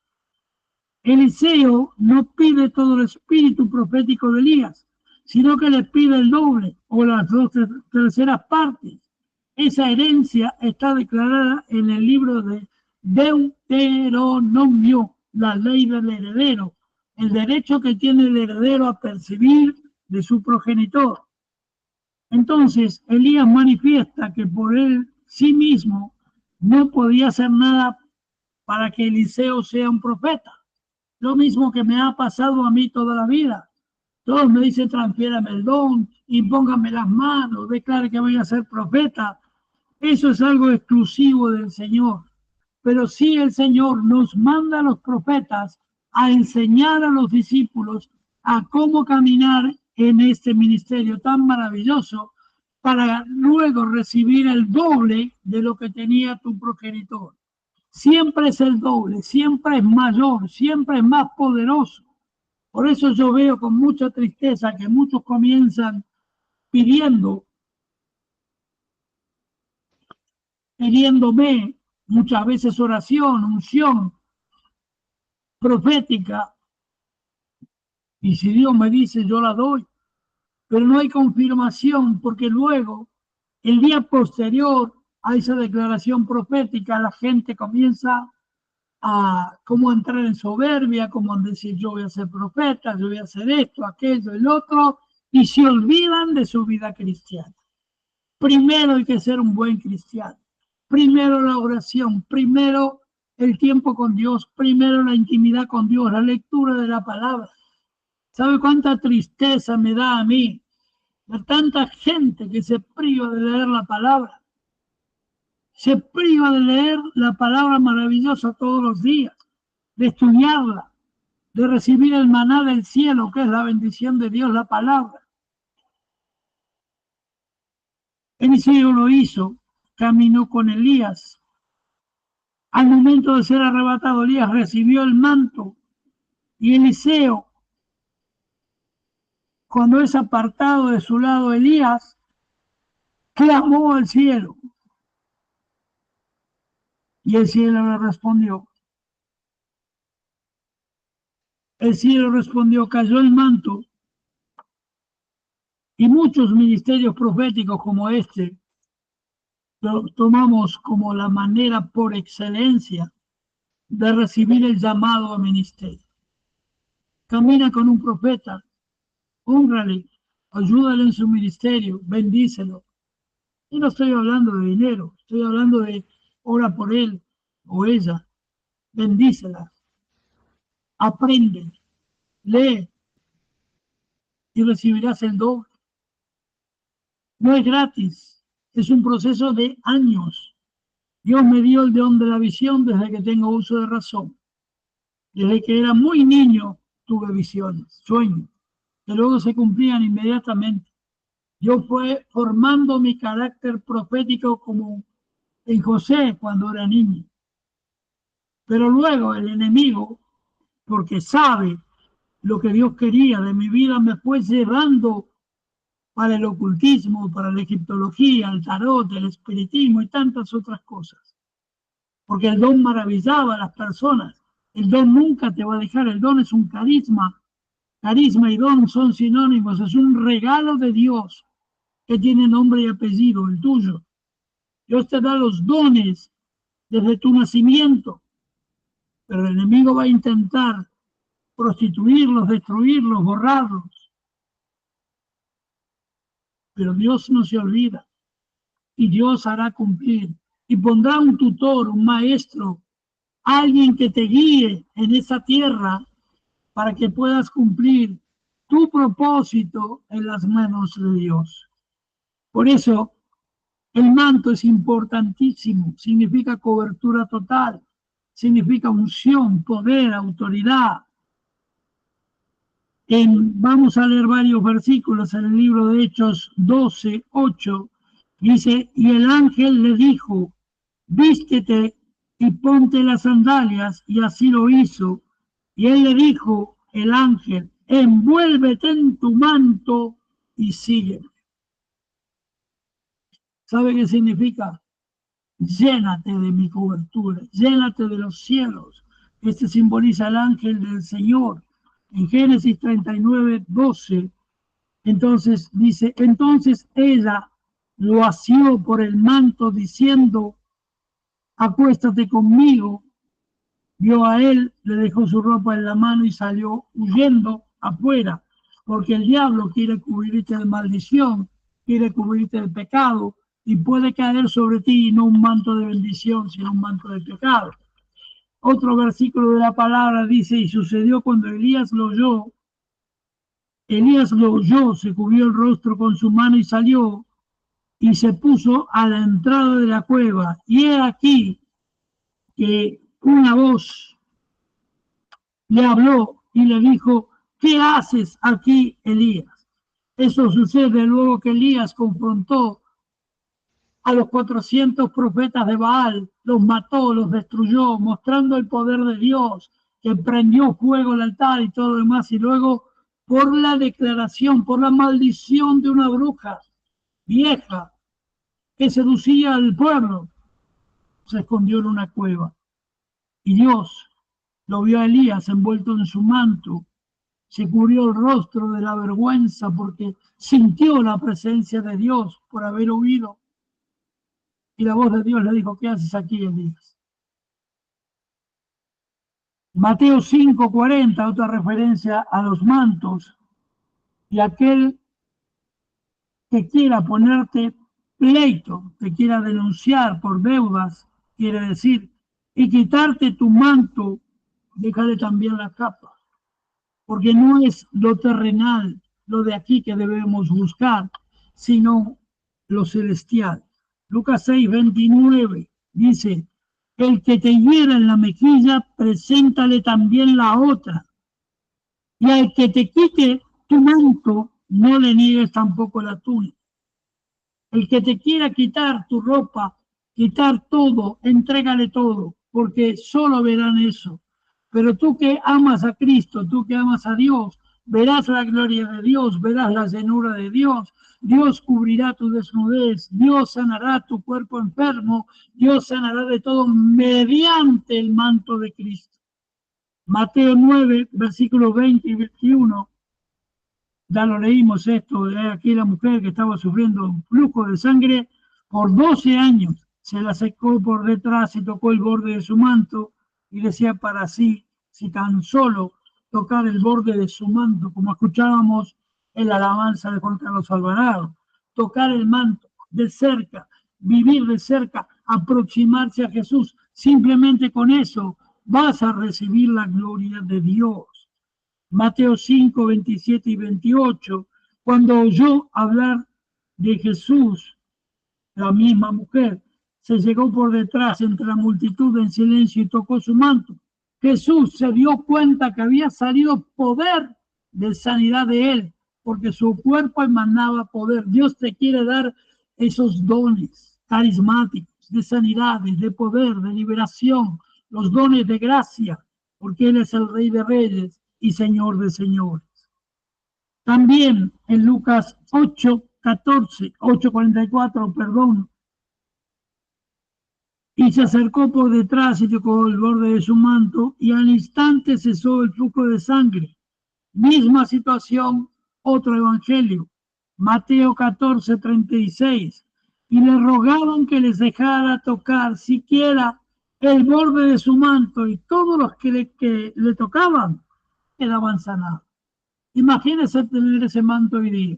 Eliseo no pide todo el espíritu profético de Elías, sino que le pide el doble o las 2/3 partes. Esa herencia está declarada en el libro de Deuteronomio, la ley del heredero, el derecho que tiene el heredero a percibir de su progenitor. Entonces, Elías manifiesta que por él sí mismo no podía hacer nada para que Eliseo sea un profeta. Lo mismo que me ha pasado a mí toda la vida. Todos me dicen, transfiérame el don, impóngame las manos, declare que voy a ser profeta. Eso es algo exclusivo del Señor. Pero sí el Señor nos manda a los profetas a enseñar a los discípulos a cómo caminar en este ministerio tan maravilloso para luego recibir el doble de lo que tenía tu progenitor. Siempre es el doble, siempre es mayor, siempre es más poderoso. Por eso yo veo con mucha tristeza que muchos comienzan pidiéndome muchas veces oración, unción profética, y si Dios me dice, yo la doy. pero no hay confirmación, porque luego, el día posterior a esa declaración profética, la gente comienza a cómo entrar en soberbia, como decir yo voy a ser profeta, yo voy a hacer esto, aquello, el otro, y se olvidan de su vida cristiana. Primero hay que ser un buen cristiano, primero la oración, primero el tiempo con Dios, primero la intimidad con Dios, la lectura de la palabra. ¿Sabe cuánta tristeza me da a mí de tanta gente que se priva de leer la palabra? Se priva de leer la palabra maravillosa todos los días, de estudiarla, de recibir el maná del cielo, que es la bendición de Dios, la palabra. Eliseo lo hizo, caminó con Elías. Al momento de ser arrebatado, Elías recibió el manto y Eliseo, cuando es apartado de su lado Elías, clamó al cielo. Y el cielo le respondió. El cielo respondió, cayó el manto. Y muchos ministerios proféticos como este lo tomamos como la manera por excelencia de recibir el llamado a ministerio. Camina con un profeta, hónrale, ayúdale en su ministerio, bendícelo. Y no estoy hablando de dinero, estoy hablando de ora por él o ella, bendícela, aprende, lee y recibirás el doble. No es gratis, es un proceso de años. Dios me dio el don de la visión desde que tengo uso de razón. Desde que era muy niño tuve visiones, sueños, que luego se cumplían inmediatamente. Yo fue formando mi carácter profético como en José cuando era niño. Pero luego el enemigo, porque sabe lo que Dios quería de mi vida, me fue llevando para el ocultismo, para la egiptología, el tarot, el espiritismo y tantas otras cosas. Porque el don maravillaba a las personas. El don nunca te va a dejar, el don es un carisma. Carisma y don son sinónimos, es un regalo de Dios que tiene nombre y apellido, el tuyo. Dios te da los dones desde tu nacimiento, pero el enemigo va a intentar prostituirlos, destruirlos, borrarlos. Pero Dios no se olvida y Dios hará cumplir y pondrá un tutor, un maestro, alguien que te guíe en esa tierra para que puedas cumplir tu propósito en las manos de Dios. Por eso, el manto es importantísimo, significa cobertura total, significa unción, poder, autoridad. Vamos a leer varios versículos en el libro de Hechos 12:8, dice, y el ángel le dijo, vístete y ponte las sandalias, y así lo hizo. Y él le dijo, el ángel, envuélvete en tu manto y sígueme. ¿Sabe qué significa? Llénate de mi cobertura, llénate de los cielos. Este simboliza el ángel del Señor. En Génesis 39:12, entonces dice, entonces ella lo asió por el manto diciendo, acuéstate conmigo. Vio a él, le dejó su ropa en la mano y salió huyendo afuera, porque el diablo quiere cubrirte de maldición, quiere cubrirte de pecado, y puede caer sobre ti no un manto de bendición, sino un manto de pecado. Otro versículo de la palabra dice, y sucedió cuando Elías lo oyó, se cubrió el rostro con su mano y salió, y se puso a la entrada de la cueva. Y he aquí que una voz le habló y le dijo, ¿qué haces aquí, Elías? Eso sucede luego que Elías confrontó a los 400 profetas de Baal, los mató, los destruyó, mostrando el poder de Dios, que prendió fuego el altar y todo lo demás, y luego por la declaración, por la maldición de una bruja vieja que seducía al pueblo, se escondió en una cueva. Y Dios lo vio a Elías envuelto en su manto se cubrió el rostro de la vergüenza porque sintió la presencia de Dios por haber huido. Y la voz de Dios le dijo, ¿qué haces aquí, Elías? Mateo 5:40, otra referencia a los mantos. Y aquel que quiera ponerte pleito, que quiera denunciar por deudas, quiere decir, y quitarte tu manto, déjale también la capa. Porque no es lo terrenal, lo de aquí que debemos buscar, sino lo celestial. Lucas 6:29 dice, el que te hiera en la mejilla, preséntale también la otra. Y al que te quite tu manto, no le niegues tampoco la túnica. El que te quiera quitar tu ropa, quitar todo, entrégale todo, porque solo verán eso. Pero tú que amas a Cristo, tú que amas a Dios, verás la gloria de Dios, verás la llenura de Dios. Dios cubrirá tu desnudez, Dios sanará tu cuerpo enfermo, Dios sanará de todo mediante el manto de Cristo. Mateo 9, versículos 20 y 21. Ya lo leímos esto, aquí la mujer que estaba sufriendo un flujo de sangre por 12 años, se la secó por detrás y tocó el borde de su manto y decía para sí, si tan solo tocar el borde de su manto, como escuchábamos en la alabanza de Juan Carlos Alvarado, tocar el manto de cerca, vivir de cerca, aproximarse a Jesús, simplemente con eso vas a recibir la gloria de Dios. Mateo 5, 27 y 28, cuando oyó hablar de Jesús, la misma mujer se llegó por detrás entre la multitud en silencio y tocó su manto. Jesús se dio cuenta que había salido poder de sanidad de él, porque su cuerpo emanaba poder. Dios te quiere dar esos dones carismáticos de sanidades, de poder, de liberación, los dones de gracia, porque Él es el Rey de Reyes y Señor de señores. También en Lucas 8:44, perdón, y se acercó por detrás y tocó el borde de su manto y al instante cesó el flujo de sangre. Misma situación, otro evangelio, Mateo 14:36, y le rogaban que les dejara tocar siquiera el borde de su manto y todos los que le tocaban quedaban sanados. Imagínese tener ese manto hoy día.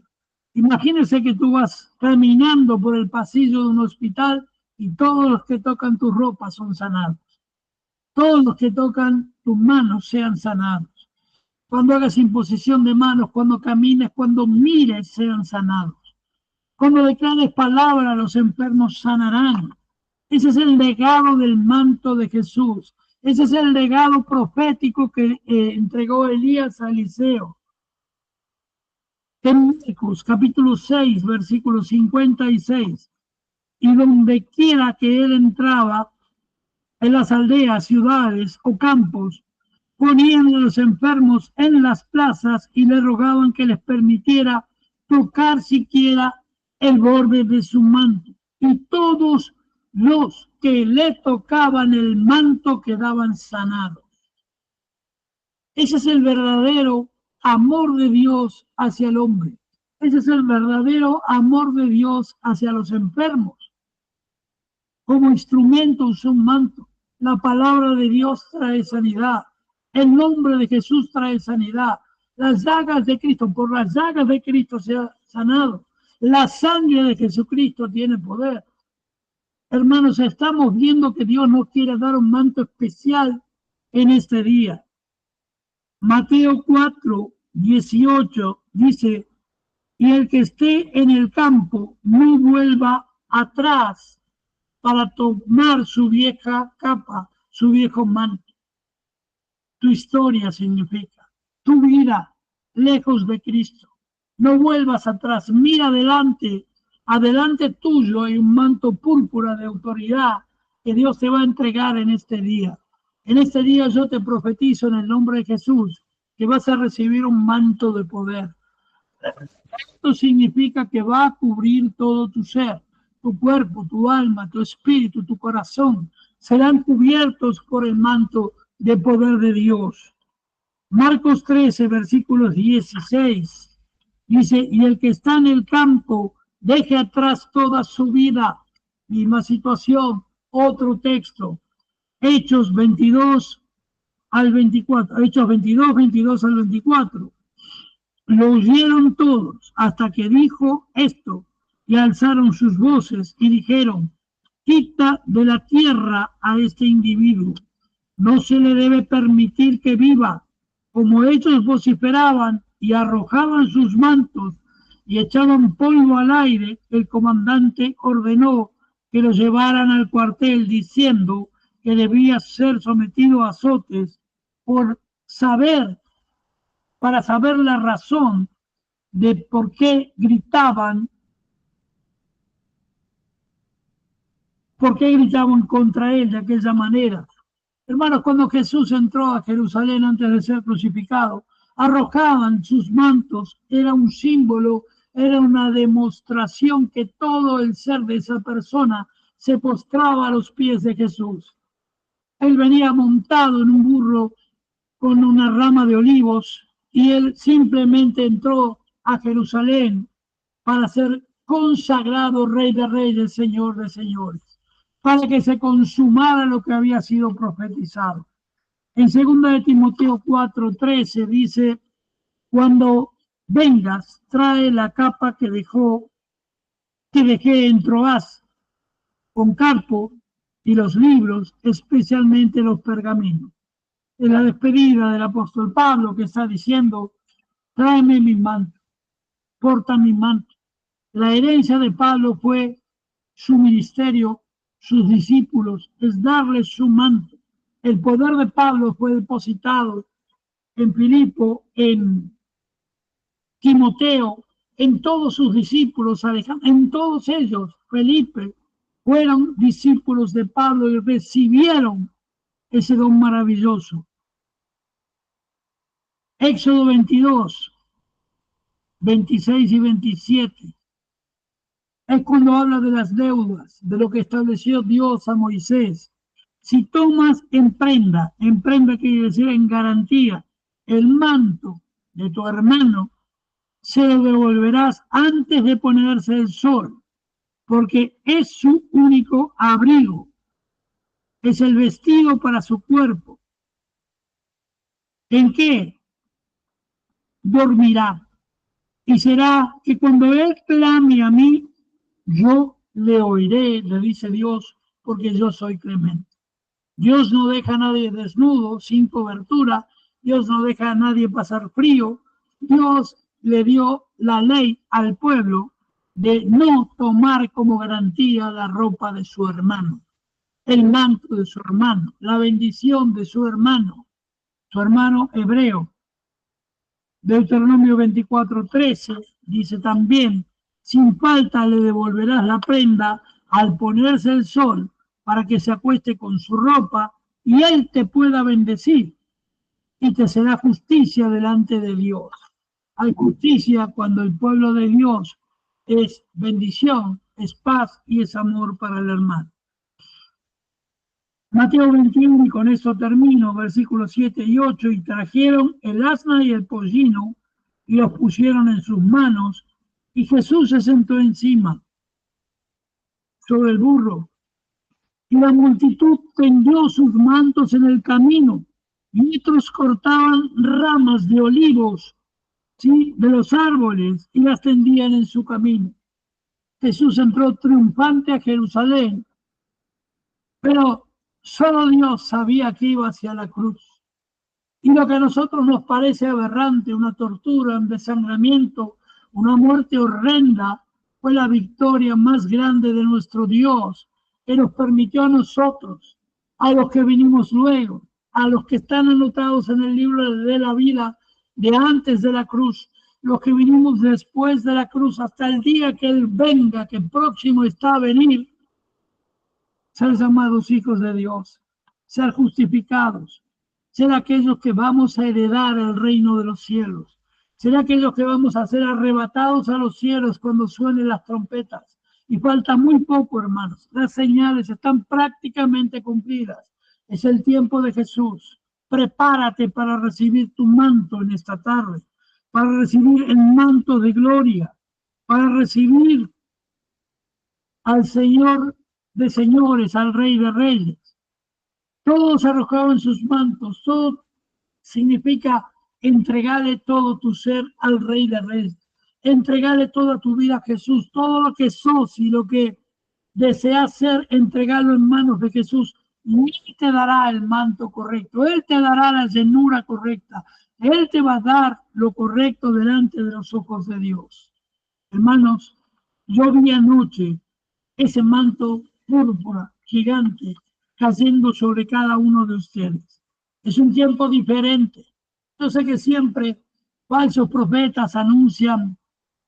Imagínese que tú vas caminando por el pasillo de un hospital y todos los que tocan tu ropa son sanados. Todos los que tocan tus manos sean sanados. Cuando hagas imposición de manos, cuando camines, cuando mires, sean sanados. Cuando declares palabra, los enfermos sanarán. Ese es el legado del manto de Jesús. Ese es el legado profético que entregó Elías a Eliseo. En Marcos capítulo 6, versículo 56. Y donde quiera que él entraba, en las aldeas, ciudades o campos, ponían a los enfermos en las plazas y le rogaban que les permitiera tocar siquiera el borde de su manto. Y todos los que le tocaban el manto quedaban sanados. Ese es el verdadero amor de Dios hacia el hombre. Ese es el verdadero amor de Dios hacia los enfermos. Como instrumento usó un manto. La palabra de Dios trae sanidad. El nombre de Jesús trae sanidad. Las llagas de Cristo, por las llagas de Cristo se ha sanado. La sangre de Jesucristo tiene poder. Hermanos, estamos viendo que Dios nos quiere dar un manto especial en este día. Mateo 4, 18 dice, y el que esté en el campo no vuelva atrás para tomar su vieja capa, su viejo manto. Tu historia significa tu vida lejos de Cristo. No vuelvas atrás, mira adelante. Adelante tuyo hay un manto púrpura de autoridad que Dios te va a entregar en este día. En este día yo te profetizo en el nombre de Jesús que vas a recibir un manto de poder. Esto significa que va a cubrir todo tu ser, tu cuerpo, tu alma, tu espíritu, tu corazón. Serán cubiertos por el manto de poder de Dios. Marcos 13, versículos 16, dice, y el que está en el campo, deje atrás toda su vida. Misma situación, otro texto. Hechos 22 al 24. Hechos 22, 22 al 24. Lo oyeron todos hasta que dijo esto, y alzaron sus voces y dijeron, quita de la tierra a este individuo. No se le debe permitir que viva. Como ellos vociferaban y arrojaban sus mantos y echaban polvo al aire, el comandante ordenó que lo llevaran al cuartel diciendo que debía ser sometido a azotes para saber la razón de por qué gritaban contra él de aquella manera. Hermanos, cuando Jesús entró a Jerusalén antes de ser crucificado, arrojaban sus mantos, era un símbolo, era una demostración que todo el ser de esa persona se postraba a los pies de Jesús. Él venía montado en un burro con una rama de olivos y él simplemente entró a Jerusalén para ser consagrado Rey de Reyes, Señor de Señores, para que se consumara lo que había sido profetizado. En 2 de Timoteo 4:13 dice, cuando vengas, trae la capa que dejé en Troas, con Carpo y los libros, especialmente los pergaminos. En la despedida del apóstol Pablo, que está diciendo, tráeme mi manto, porta mi manto. La herencia de Pablo fue su ministerio, sus discípulos, es darles su manto. El poder de Pablo fue depositado en Filipo, en Timoteo, en todos sus discípulos, en todos ellos. Felipe fueron discípulos de Pablo y recibieron ese don maravilloso. Éxodo 22, 26 y 27. Es cuando habla de las deudas, de lo que estableció Dios a Moisés. Si tomas en prenda quiere decir en garantía, el manto de tu hermano, se lo devolverás antes de ponerse el sol, porque es su único abrigo, es el vestido para su cuerpo. ¿En qué dormirá? Y será que cuando él clame a mí, yo le oiré, le dice Dios, porque yo soy clemente. Dios no deja a nadie desnudo, sin cobertura. Dios no deja a nadie pasar frío. Dios le dio la ley al pueblo de no tomar como garantía la ropa de su hermano, el manto de su hermano, la bendición de su hermano hebreo. Deuteronomio 24:13 dice también, sin falta le devolverás la prenda al ponerse el sol para que se acueste con su ropa y él te pueda bendecir y te será justicia delante de Dios. Hay justicia cuando el pueblo de Dios es bendición, es paz y es amor para el hermano. Mateo 21, y con eso termino, versículos 7 y 8, y trajeron el asna y el pollino y los pusieron en sus manos, y Jesús se sentó encima, sobre el burro, y la multitud tendió sus mantos en el camino, y otros cortaban ramas de olivos, ¿sí?, de los árboles, y las tendían en su camino. Jesús entró triunfante a Jerusalén, pero solo Dios sabía que iba hacia la cruz. Y lo que a nosotros nos parece aberrante, una tortura, un desangramiento, una muerte horrenda, fue la victoria más grande de nuestro Dios, que nos permitió a nosotros, a los que vinimos luego, a los que están anotados en el libro de la vida de antes de la cruz, los que vinimos después de la cruz, hasta el día que Él venga, que próximo está a venir, ser llamados hijos de Dios, ser justificados, ser aquellos que vamos a heredar el reino de los cielos, ser aquellos que vamos a ser arrebatados a los cielos cuando suenen las trompetas. Y falta muy poco, hermanos. Las señales están prácticamente cumplidas. Es el tiempo de Jesús. prepárate para recibir tu manto en esta tarde, para recibir el manto de gloria, para recibir al Señor de señores, al Rey de reyes. Todos arrojaban sus mantos, todo significa entregarle todo tu ser al Rey de reyes, entregarle toda tu vida a Jesús, todo lo que sos y lo que deseas ser, entregarlo en manos de Jesús. Y Él te dará el manto correcto, Él te dará la llenura correcta, Él te va a dar lo correcto delante de los ojos de Dios. Hermanos, yo vi anoche ese manto púrpura gigante cayendo sobre cada uno de ustedes. Es un tiempo diferente. Yo sé que siempre falsos profetas anuncian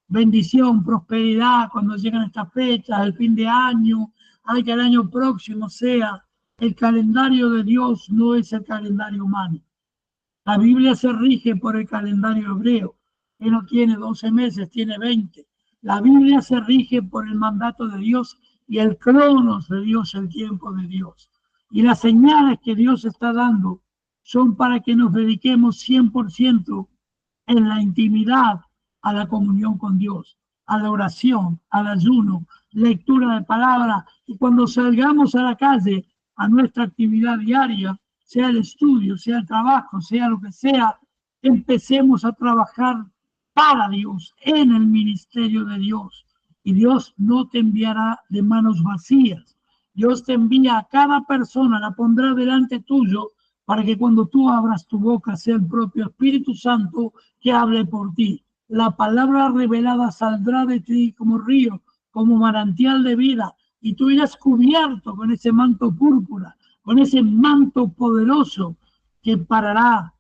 bendición, prosperidad cuando llegan estas fechas, el fin de año, hay que el año próximo sea. El calendario de Dios no es el calendario humano. La Biblia se rige por el calendario hebreo, que no tiene 12 meses, tiene 20. La Biblia se rige por el mandato de Dios y el cronos de Dios, el tiempo de Dios. Y las señales que Dios está dando son para que nos dediquemos 100% en la intimidad a la comunión con Dios, a la oración, al ayuno, lectura de palabra. Y cuando salgamos a la calle, a nuestra actividad diaria, sea el estudio, sea el trabajo, sea lo que sea, empecemos a trabajar para Dios, en el ministerio de Dios. Y Dios no te enviará de manos vacías. Dios te envía a cada persona, la pondrá delante tuyo, para que cuando tú abras tu boca sea el propio Espíritu Santo que hable por ti. La palabra revelada saldrá de ti como río, como manantial de vida, y tú irás cubierto con ese manto púrpura, con ese manto poderoso que parará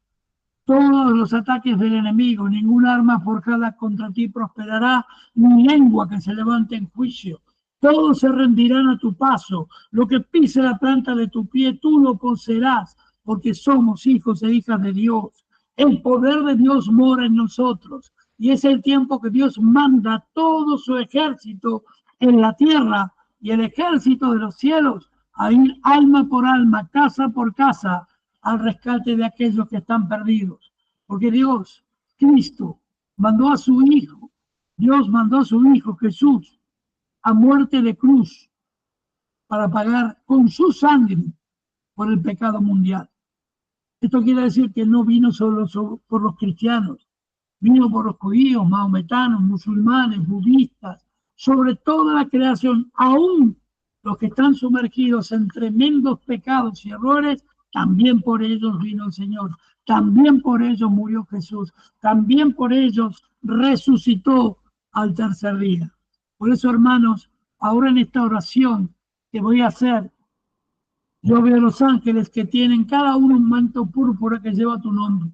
todos los ataques del enemigo. Ningún arma forjada contra ti prosperará, ni lengua que se levante en juicio. Todos se rendirán a tu paso. Lo que pise la planta de tu pie, tú lo poseerás, porque somos hijos e hijas de Dios. El poder de Dios mora en nosotros. Y es el tiempo que Dios manda todo su ejército en la tierra y el ejército de los cielos a ir alma por alma, casa por casa, al rescate de aquellos que están perdidos. Porque Dios, Cristo, mandó a su Hijo, Dios mandó a su Hijo Jesús a muerte de cruz para pagar con su sangre por el pecado mundial. Esto quiere decir que no vino solo por los cristianos, vino por los judíos, mahometanos, musulmanes, budistas, sobre toda la creación, aún los que están sumergidos en tremendos pecados y errores. También por ellos vino el Señor, también por ellos murió Jesús, también por ellos resucitó al tercer día. Por eso, hermanos, ahora en esta oración que voy a hacer, yo veo a los ángeles que tienen cada uno un manto púrpura que lleva tu nombre.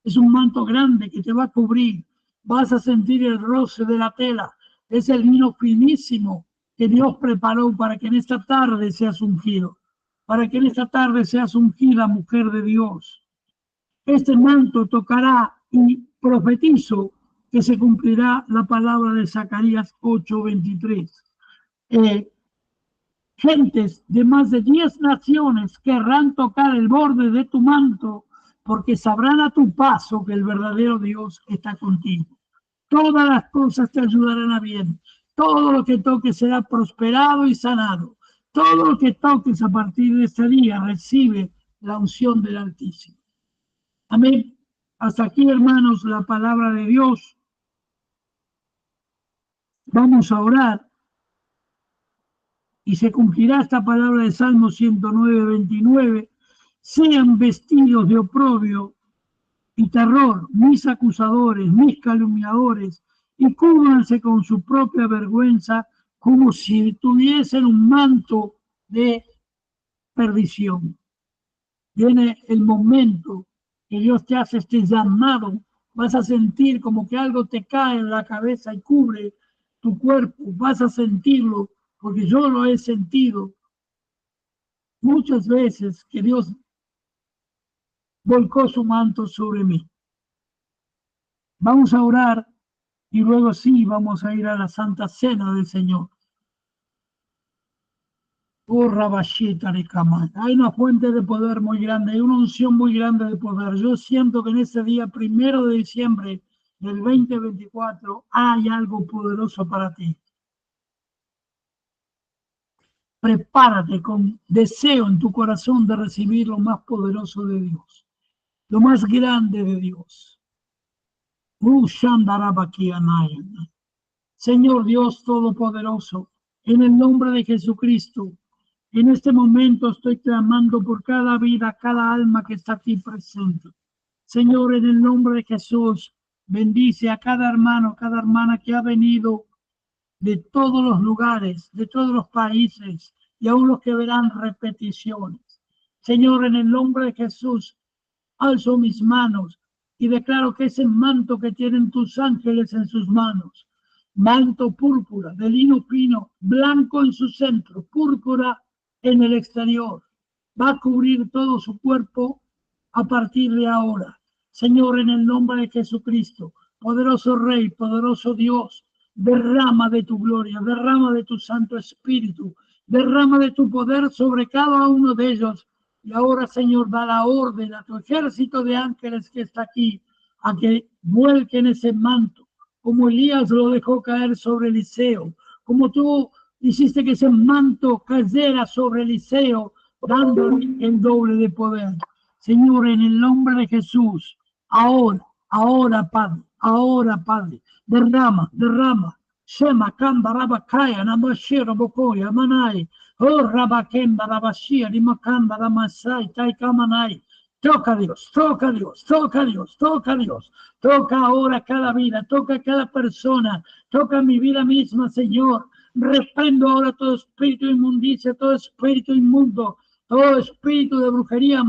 Es un manto grande que te va a cubrir, vas a sentir el roce de la tela, es el lino finísimo que Dios preparó para que en esta tarde seas ungido. Para que en esta tarde seas ungida, mujer de Dios. Este manto tocará y profetizo que se cumplirá la palabra de Zacarías 8:23. Gentes de más de 10 naciones querrán tocar el borde de tu manto, porque sabrán a tu paso que el verdadero Dios está contigo. Todas las cosas te ayudarán a bien. Todo lo que toques será prosperado y sanado. Todo lo que toques a partir de este día recibe la unción del Altísimo. Amén. Hasta aquí, hermanos, la palabra de Dios. Vamos a orar. Y se cumplirá esta palabra de Salmo 109:29. Sean vestidos de oprobio y terror mis acusadores, mis calumniadores, y cúbranse con su propia vergüenza, como si tuviesen un manto de perdición. Viene el momento que Dios te hace este llamado, vas a sentir como que algo te cae en la cabeza y cubre tu cuerpo, vas a sentirlo, porque yo lo he sentido muchas veces, que Dios volcó su manto sobre mí. Vamos a orar y luego sí vamos a ir a la Santa Cena del Señor. Hay una fuente de poder muy grande, hay una unción muy grande de poder. Yo siento que en ese día 1 de diciembre del 2024 hay algo poderoso para ti. Prepárate con deseo en tu corazón de recibir lo más poderoso de Dios, lo más grande de Dios. Señor Dios Todopoderoso, en el nombre de Jesucristo, en este momento estoy clamando por cada vida, cada alma que está aquí presente. Señor, en el nombre de Jesús, bendice a cada hermano, cada hermana que ha venido de todos los lugares, de todos los países y aún los que verán repeticiones. Señor, en el nombre de Jesús, alzo mis manos y declaro que ese manto que tienen tus ángeles en sus manos, manto púrpura de lino fino, blanco en su centro, púrpura en el exterior, va a cubrir todo su cuerpo a partir de ahora. Señor, en el nombre de Jesucristo, poderoso Rey, poderoso Dios, derrama de tu gloria, derrama de tu Santo Espíritu, derrama de tu poder sobre cada uno de ellos. Y ahora, Señor, da la orden a tu ejército de ángeles que está aquí, a que vuelquen ese manto, como Elías lo dejó caer sobre Eliseo, como tú hiciste que ese manto cayera sobre Eliseo, dándole el doble de poder. Señor, en el nombre de Jesús, ahora, Padre, derrama. Shema, Kamba, Rabakaya, Namashira, Bokoya, Manai, Oh, Rabakemba, Rabashia, Rimakamba, Ramasai, Taikamanai. Toca Dios, toca ahora cada vida, toca cada persona, toca mi vida misma, Señor. Reprendo ahora todo espíritu de inmundicia, todo espíritu inmundo, todo espíritu de brujería,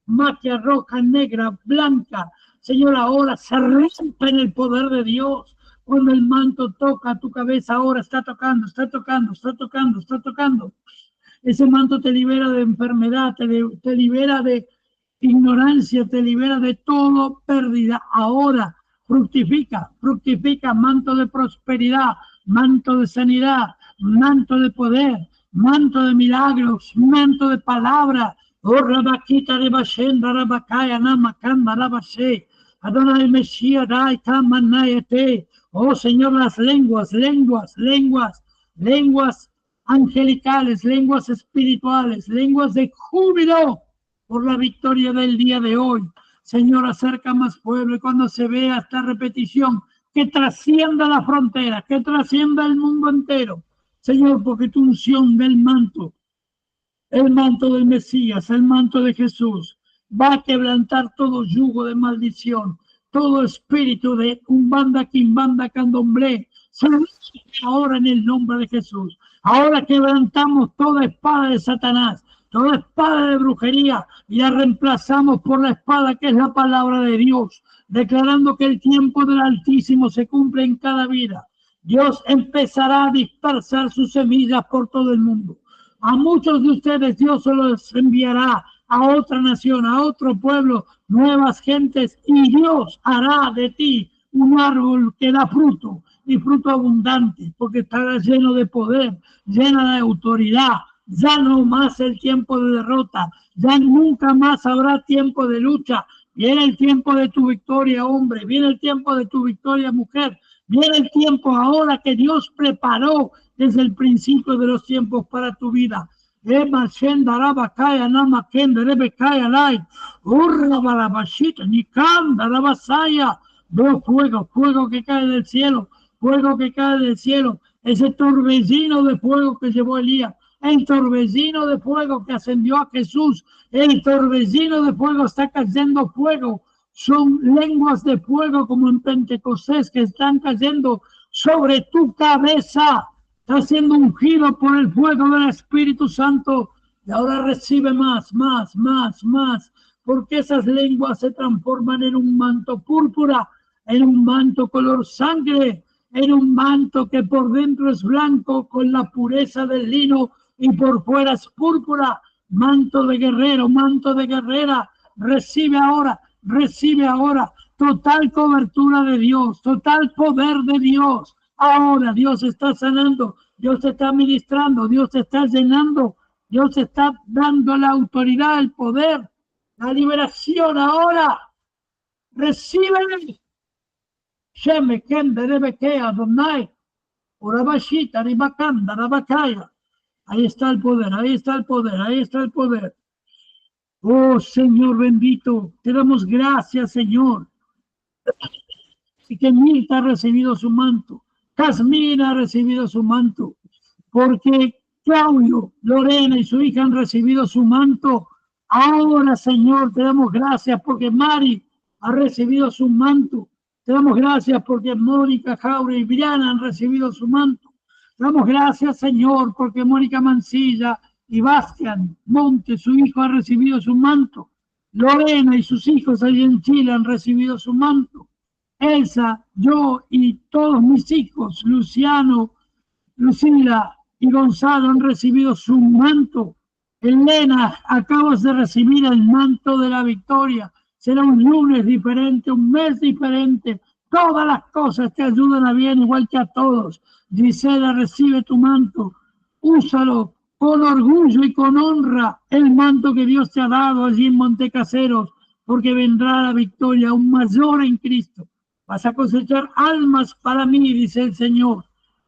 magia roja, negra, blanca. Señor, ahora se rompe en el poder de Dios. Cuando el manto toca tu cabeza, ahora está tocando. Ese manto te libera de enfermedad, te libera de ignorancia, te libera de todo pérdida. Ahora fructifica, manto de prosperidad, manto de sanidad, manto de poder, manto de milagros, manto de palabra. Oh, Rabaquita, Rebashenda, Rabakaya, Namakanda, Rabashe, Adonai Mesías, Dai, Kamanayete. Oh, Señor, las lenguas angelicales, lenguas espirituales, lenguas de júbilo por la victoria del día de hoy. Señor, acerca más pueblo y cuando se vea esta repetición, que trascienda la frontera, que trascienda el mundo entero. Señor, porque tu unción del manto, el manto del Mesías, el manto de Jesús, va a quebrantar todo yugo de maldición, todo espíritu de umbanda, quimbanda, candomblé. Ahora en el nombre de Jesús. Ahora quebrantamos toda espada de Satanás, toda espada de brujería y la reemplazamos por la espada que es la palabra de Dios, declarando que el tiempo del Altísimo se cumple en cada vida. Dios empezará a dispersar sus semillas por todo el mundo. A muchos de ustedes Dios se los enviará a otra nación, a otro pueblo, nuevas gentes, y Dios hará de ti un árbol que da fruto y fruto abundante, porque estará lleno de poder, llena de autoridad. Ya no más el tiempo de derrota, ya nunca más habrá tiempo de lucha. Viene el tiempo de tu victoria, hombre, viene el tiempo de tu victoria, mujer, viene el tiempo ahora que Dios preparó desde el principio de los tiempos para tu vida. Veo fuego que cae del cielo, ese torbellino de fuego que llevó Elías, el torbellino de fuego que ascendió a Jesús, el torbellino de fuego está cayendo fuego, son lenguas de fuego como en Pentecostés que están cayendo sobre tu cabeza. Está siendo ungido por el fuego del Espíritu Santo y ahora recibe más, porque esas lenguas se transforman en un manto púrpura, en un manto color sangre, en un manto que por dentro es blanco con la pureza del lino y por fuera es púrpura, manto de guerrero, manto de guerrera. Recibe ahora total cobertura de Dios, total poder de Dios. Ahora Dios está sanando, Dios te está ministrando, Dios te está llenando Dios está dando la autoridad, el poder, la liberación ahora. Recibe. Sheme kende rebekea donai. Orabashita ribakanda rabakaya. Ahí está el poder, ahí está el poder, ahí está el poder. Oh Señor bendito, te damos gracias, Señor. Y que Mirta ha recibido su manto, Casmina ha recibido su manto, porque Claudio, Lorena y su hija han recibido su manto. Ahora, Señor, te damos gracias porque Mari ha recibido su manto. Te damos gracias porque Mónica, Jaure y Briana han recibido su manto. Te damos gracias, Señor, porque Mónica Mancilla y Bastian Monte, su hijo, ha recibido su manto. Lorena y sus hijos allí en Chile han recibido su manto. Elsa, yo y todos mis hijos, Luciano, Lucila y Gonzalo han recibido su manto. Elena, acabas de recibir el manto de la victoria. Será un lunes diferente, un mes diferente. Todas las cosas te ayudan a bien, igual que a todos. Gisela, recibe tu manto. Úsalo con orgullo y con honra, el manto que Dios te ha dado allí en Montecaseros, porque vendrá la victoria aún mayor en Cristo. Vas a cosechar almas para mí, dice el Señor.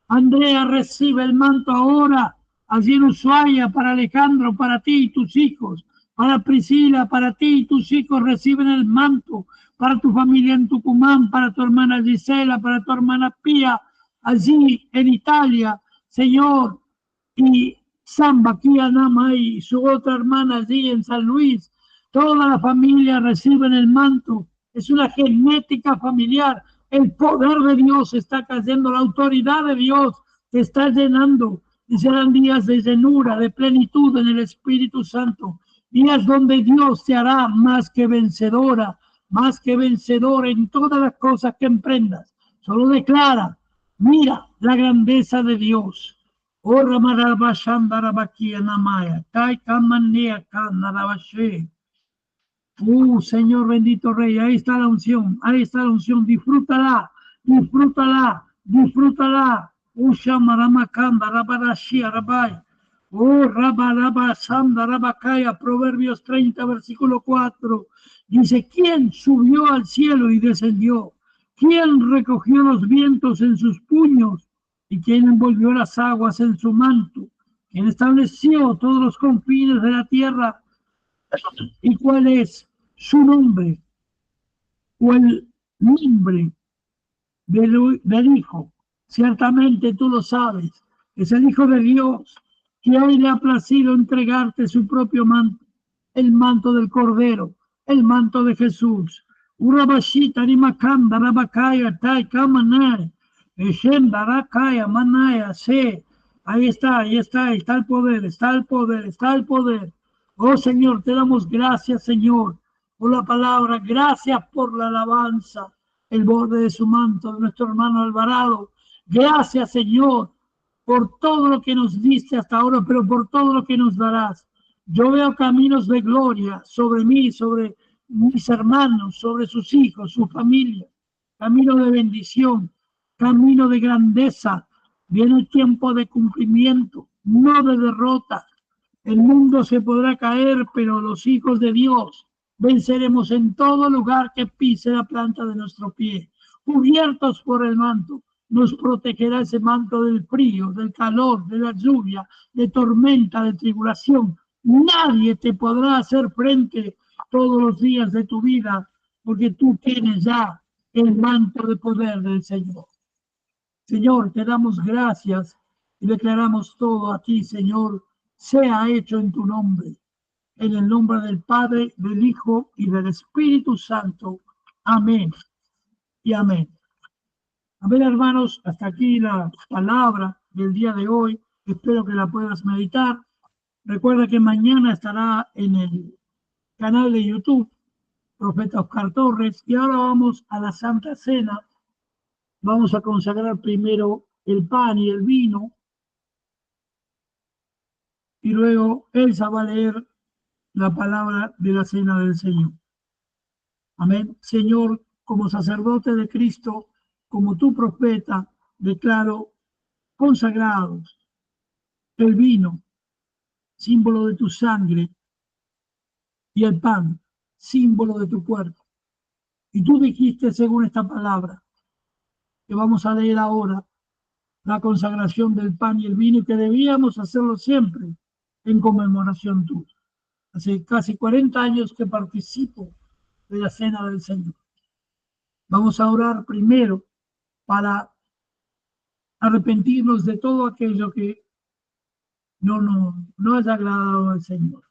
Andrea, recibe el manto ahora, allí en Ushuaia, para Alejandro, para ti y tus hijos. Para Priscila, para ti y tus hijos reciben el manto. Para tu familia en Tucumán, para tu hermana Gisela, para tu hermana Pía, allí en Italia, Señor. Y Samba, Kia Nama y su otra hermana allí en San Luis. Toda la familia reciben el manto. Es una genética familiar. El poder de Dios está cayendo, la autoridad de Dios te está llenando. Y serán días de llenura, de plenitud en el Espíritu Santo. Días donde Dios te hará más que vencedor en todas las cosas que emprendas. Solo declara, mira la grandeza de Dios. Señor bendito Rey, ahí está la unción, disfrútala, disfrútala, disfrútala. Proverbios 30, versículo 4. Dice, ¿quién subió al cielo y descendió? ¿Quién recogió los vientos en sus puños? ¿Y quién envolvió las aguas en su manto? ¿Quién estableció todos los confines de la tierra? ¿Y cuál es su nombre? ¿O el nombre del Hijo? Ciertamente tú lo sabes. Es el Hijo de Dios, que hoy le ha placido entregarte su propio manto, el manto del Cordero, el manto de Jesús. Urabashita rimakanda rabakaya tai kamanai. Ahí está el poder, está el poder, está el poder. Oh Señor, te damos gracias, Señor, por la palabra, gracias por la alabanza, el borde de su manto de nuestro hermano Alvarado. Gracias, Señor, por todo lo que nos diste hasta ahora, pero por todo lo que nos darás. Yo veo caminos de gloria sobre mí, sobre mis hermanos, sobre sus hijos, su familia, camino de bendición, camino de grandeza. Viene el tiempo de cumplimiento, no de derrota. El mundo se podrá caer, pero los hijos de Dios venceremos en todo lugar que pise la planta de nuestro pie. Cubiertos por el manto, nos protegerá ese manto del frío, del calor, de la lluvia, de tormenta, de tribulación. Nadie te podrá hacer frente todos los días de tu vida, porque tú tienes ya el manto de poder del Señor. Señor, te damos gracias y declaramos todo a ti, Señor, sea hecho en tu nombre, en el nombre del Padre, del Hijo y del Espíritu Santo. Amén y amén. A ver, hermanos, hasta aquí la palabra del día de hoy. Espero que la puedas meditar. Recuerda que mañana estará en el canal de YouTube, Profeta Oscar Torres. Y ahora vamos a la Santa Cena. Vamos a consagrar primero el pan y el vino. Y luego Elsa va a leer la palabra de la cena del Señor. Amén. Señor, como sacerdote de Cristo, como tu profeta, declaro consagrados el vino símbolo de tu sangre, y el pan, símbolo de tu cuerpo. Y tú dijiste, según esta palabra, que vamos a leer ahora, la consagración del pan y el vino, y que debíamos hacerlo siempre en conmemoración tuya. Hace casi 40 años que participo de la cena del Señor. Vamos a orar primero para arrepentirnos de todo aquello que no haya agradado al Señor.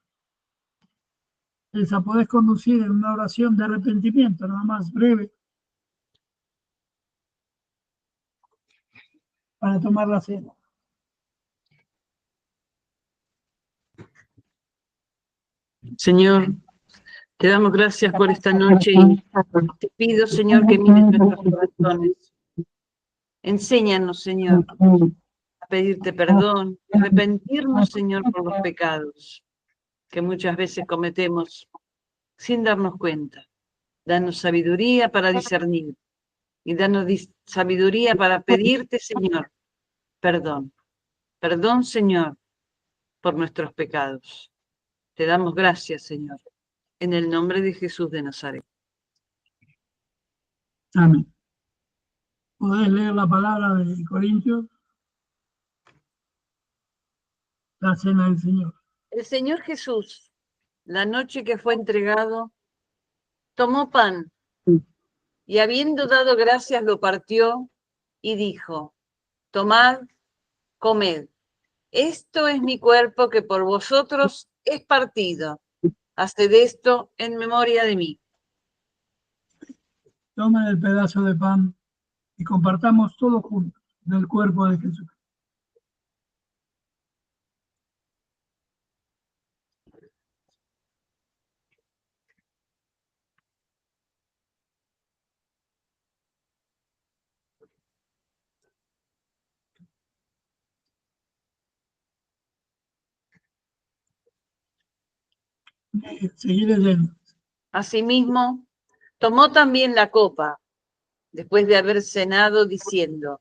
Elsa, podés conducir en una oración de arrepentimiento, nada más breve, para tomar la cena. Señor, te damos gracias por esta noche y te pido, Señor, que mires nuestros corazones. Enséñanos, Señor, a pedirte perdón, a arrepentirnos, Señor, por los pecados que muchas veces cometemos sin darnos cuenta. Danos sabiduría para discernir y danos sabiduría para pedirte, Señor, perdón. Perdón, Señor, por nuestros pecados. Te damos gracias, Señor, en el nombre de Jesús de Nazaret. Amén. ¿Podés leer la palabra de Corintios? La cena del Señor. El Señor Jesús, la noche que fue entregado, tomó pan y habiendo dado gracias lo partió y dijo, tomad, comed. Esto es mi cuerpo que por vosotros es partido. Haced esto en memoria de mí. Tomen el pedazo de pan y compartamos todos juntos del cuerpo de Jesús. Seguir leyendo. Asimismo, tomó también la copa, después de haber cenado, diciendo,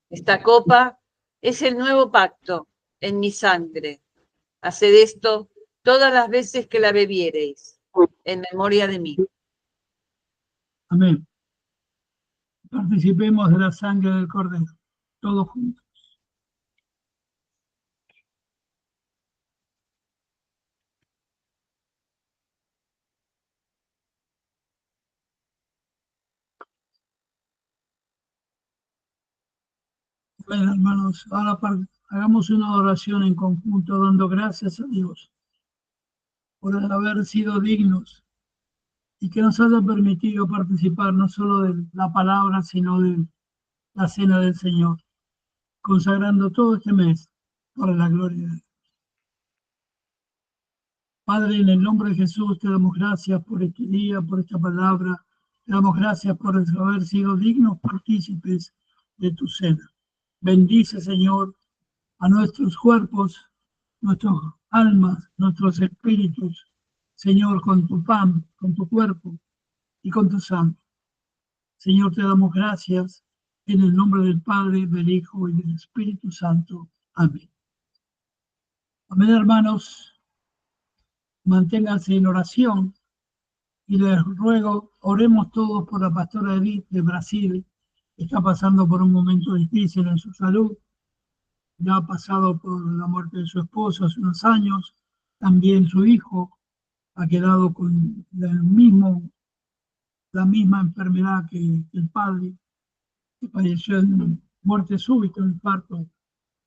esta copa es el nuevo pacto en mi sangre. Haced esto todas las veces que la bebiereis, en memoria de mí. Amén. Participemos de la sangre del Cordero, todos juntos. Bueno, hermanos, ahora hagamos una oración en conjunto, dando gracias a Dios por haber sido dignos y que nos haya permitido participar no solo de la palabra, sino de la cena del Señor, consagrando todo este mes para la gloria de Dios. Padre, en el nombre de Jesús te damos gracias por este día, por esta palabra. Te damos gracias por haber sido dignos partícipes de tu cena. Bendice, Señor, a nuestros cuerpos, nuestras almas, nuestros espíritus, Señor, con tu pan, con tu cuerpo y con tu sangre. Señor, te damos gracias en el nombre del Padre, del Hijo y del Espíritu Santo. Amén. Amén, hermanos. Manténganse en oración y les ruego, oremos todos por la pastora Edith de Brasil, que está pasando por un momento difícil en su salud. Ya ha pasado por la muerte de su esposo hace unos años, también su hijo ha quedado con la misma enfermedad que el padre, que falleció en muerte súbita, en infarto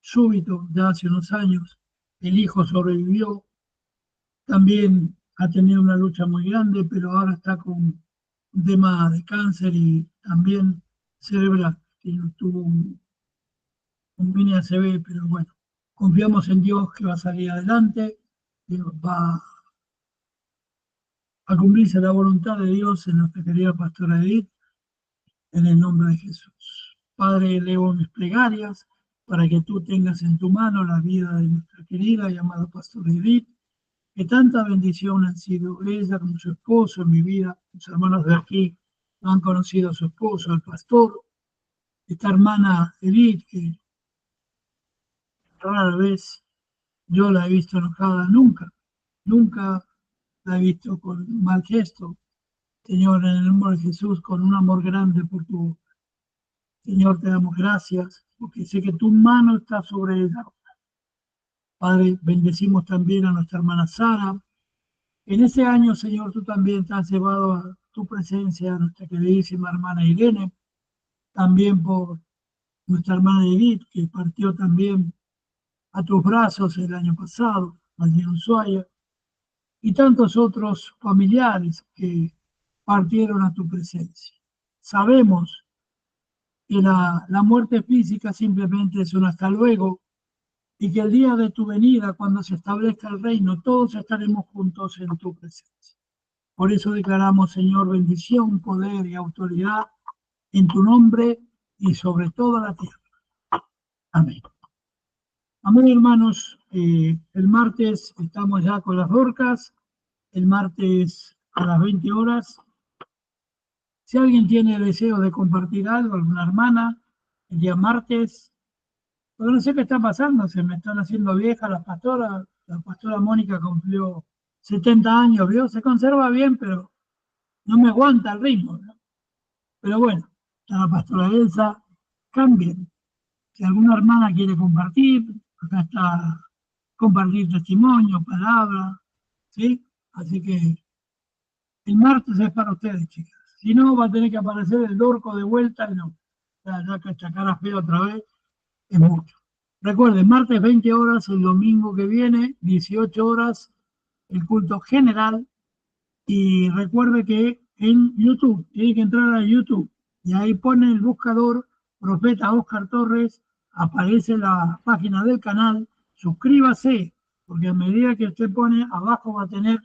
súbito ya hace unos años. El hijo sobrevivió. También ha tenido una lucha muy grande, pero ahora está con un tema de cáncer y también cerebral, que tuvo un mini ACV, pero bueno, confiamos en Dios que va a salir adelante, que va a cumplirse la voluntad de Dios en nuestra querida pastora Edith, en el nombre de Jesús. Padre, elevo mis plegarias para que tú tengas en tu mano la vida de nuestra querida y amada pastora Edith, que tanta bendición han sido ella como su esposo en mi vida. Los hermanos de aquí no han conocido a su esposo, al pastor. Esta hermana Edith, que rara vez yo la he visto enojada nunca, nunca la he visto con mal gesto. Señor, en el nombre de Jesús, con un amor grande por tu Señor, te damos gracias, porque sé que tu mano está sobre ella. Padre, bendecimos también a nuestra hermana Sara. En ese año, Señor, tú también te has llevado a tu presencia a nuestra queridísima hermana Irene, también por nuestra hermana Edith, que partió también a tus brazos el año pasado, allí en Ushuaia, y tantos otros familiares que partieron a tu presencia. Sabemos que la muerte física simplemente es un hasta luego, y que el día de tu venida, cuando se establezca el reino, todos estaremos juntos en tu presencia. Por eso declaramos, Señor, bendición, poder y autoridad en tu nombre y sobre toda la tierra. Amén. Amén, hermanos. El martes estamos ya con las Dorcas. El martes a las 20 horas. Si alguien tiene deseo de compartir algo, alguna hermana, el día martes, porque no sé qué está pasando, se me están haciendo viejas las pastoras. La pastora Mónica cumplió 70 años, ¿vio? Se conserva bien, pero no me aguanta el ritmo, ¿no? Pero bueno, está la pastora Elsa, cambien. Si alguna hermana quiere compartir, acá está compartir testimonio, palabra, ¿sí? Así que el martes es para ustedes, chicas. Si no, va a tener que aparecer el Dorco de vuelta y no. Ya que esta cara fea otra vez es mucho. Recuerden, martes 20 horas, el domingo que viene, 18 horas, el culto general. Y recuerde que en YouTube, tiene que entrar a YouTube, y ahí pone el buscador Profeta Oscar Torres, aparece la página del canal, suscríbase, porque a medida que usted pone, abajo va a tener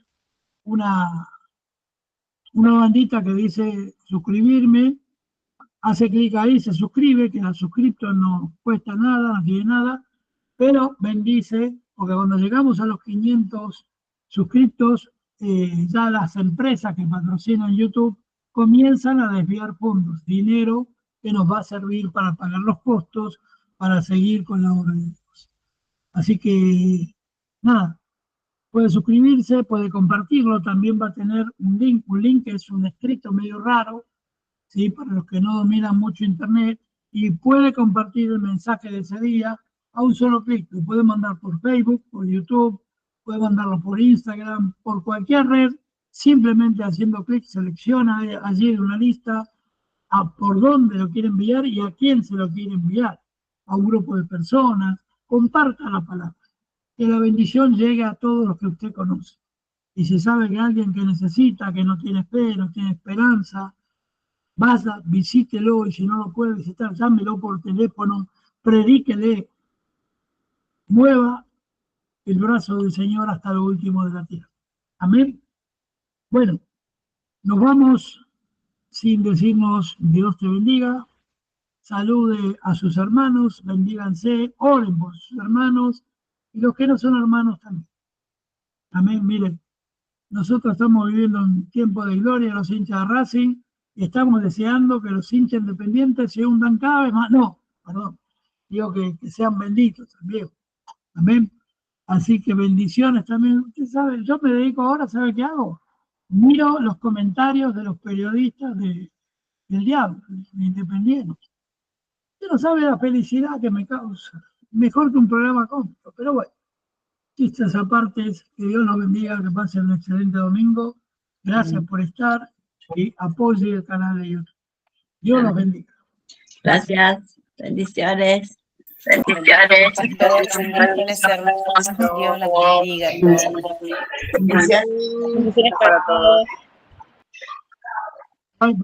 una bandita que dice suscribirme, hace clic ahí, se suscribe, que la suscripto no cuesta nada, no tiene nada, pero bendice, porque cuando llegamos a los 500 suscriptos, ya las empresas que patrocinan YouTube comienzan a desviar fondos, dinero que nos va a servir para pagar los costos, para seguir con la obra de Dios. Así que, nada, puede suscribirse, puede compartirlo, también va a tener un link que es un escrito medio raro, ¿sí? Para los que no dominan mucho internet, y puede compartir el mensaje de ese día a un solo clic. Lo puede mandar por Facebook, por YouTube, puede mandarlo por Instagram, por cualquier red, simplemente haciendo clic, selecciona allí en una lista a por dónde lo quiere enviar y a quién se lo quiere enviar, a un grupo de personas. Comparta la palabra, que la bendición llegue a todos los que usted conoce. Y si sabe que alguien que necesita, que no tiene fe, no tiene esperanza, vaya, visítelo, y si no lo puede visitar, llámelo por teléfono, predíquele, mueva el brazo del Señor hasta lo último de la tierra. Amén. Bueno, nos vamos sin decirnos Dios te bendiga, salude a sus hermanos, bendíganse, oren por sus hermanos y los que no son hermanos también. Amén. Miren, nosotros estamos viviendo un tiempo de gloria, los hinchas de Racing, y estamos deseando que los hinchas independientes se hundan cada vez más. No, perdón, digo que sean benditos también. Amén. Así que bendiciones también. Usted sabe, yo me dedico ahora, ¿sabe qué hago? Miro los comentarios de los periodistas del diablo, de Independiente. Usted no sabe la felicidad que me causa. Mejor que un programa cómico, pero bueno. Chistes aparte, que Dios los bendiga, que pasen un excelente domingo. Gracias por estar y apoye el canal de YouTube. Dios los bendiga. Gracias. Bendiciones. Bendiciones, hermanos. Dios la bendiga. Bendiciones para todos. Bye.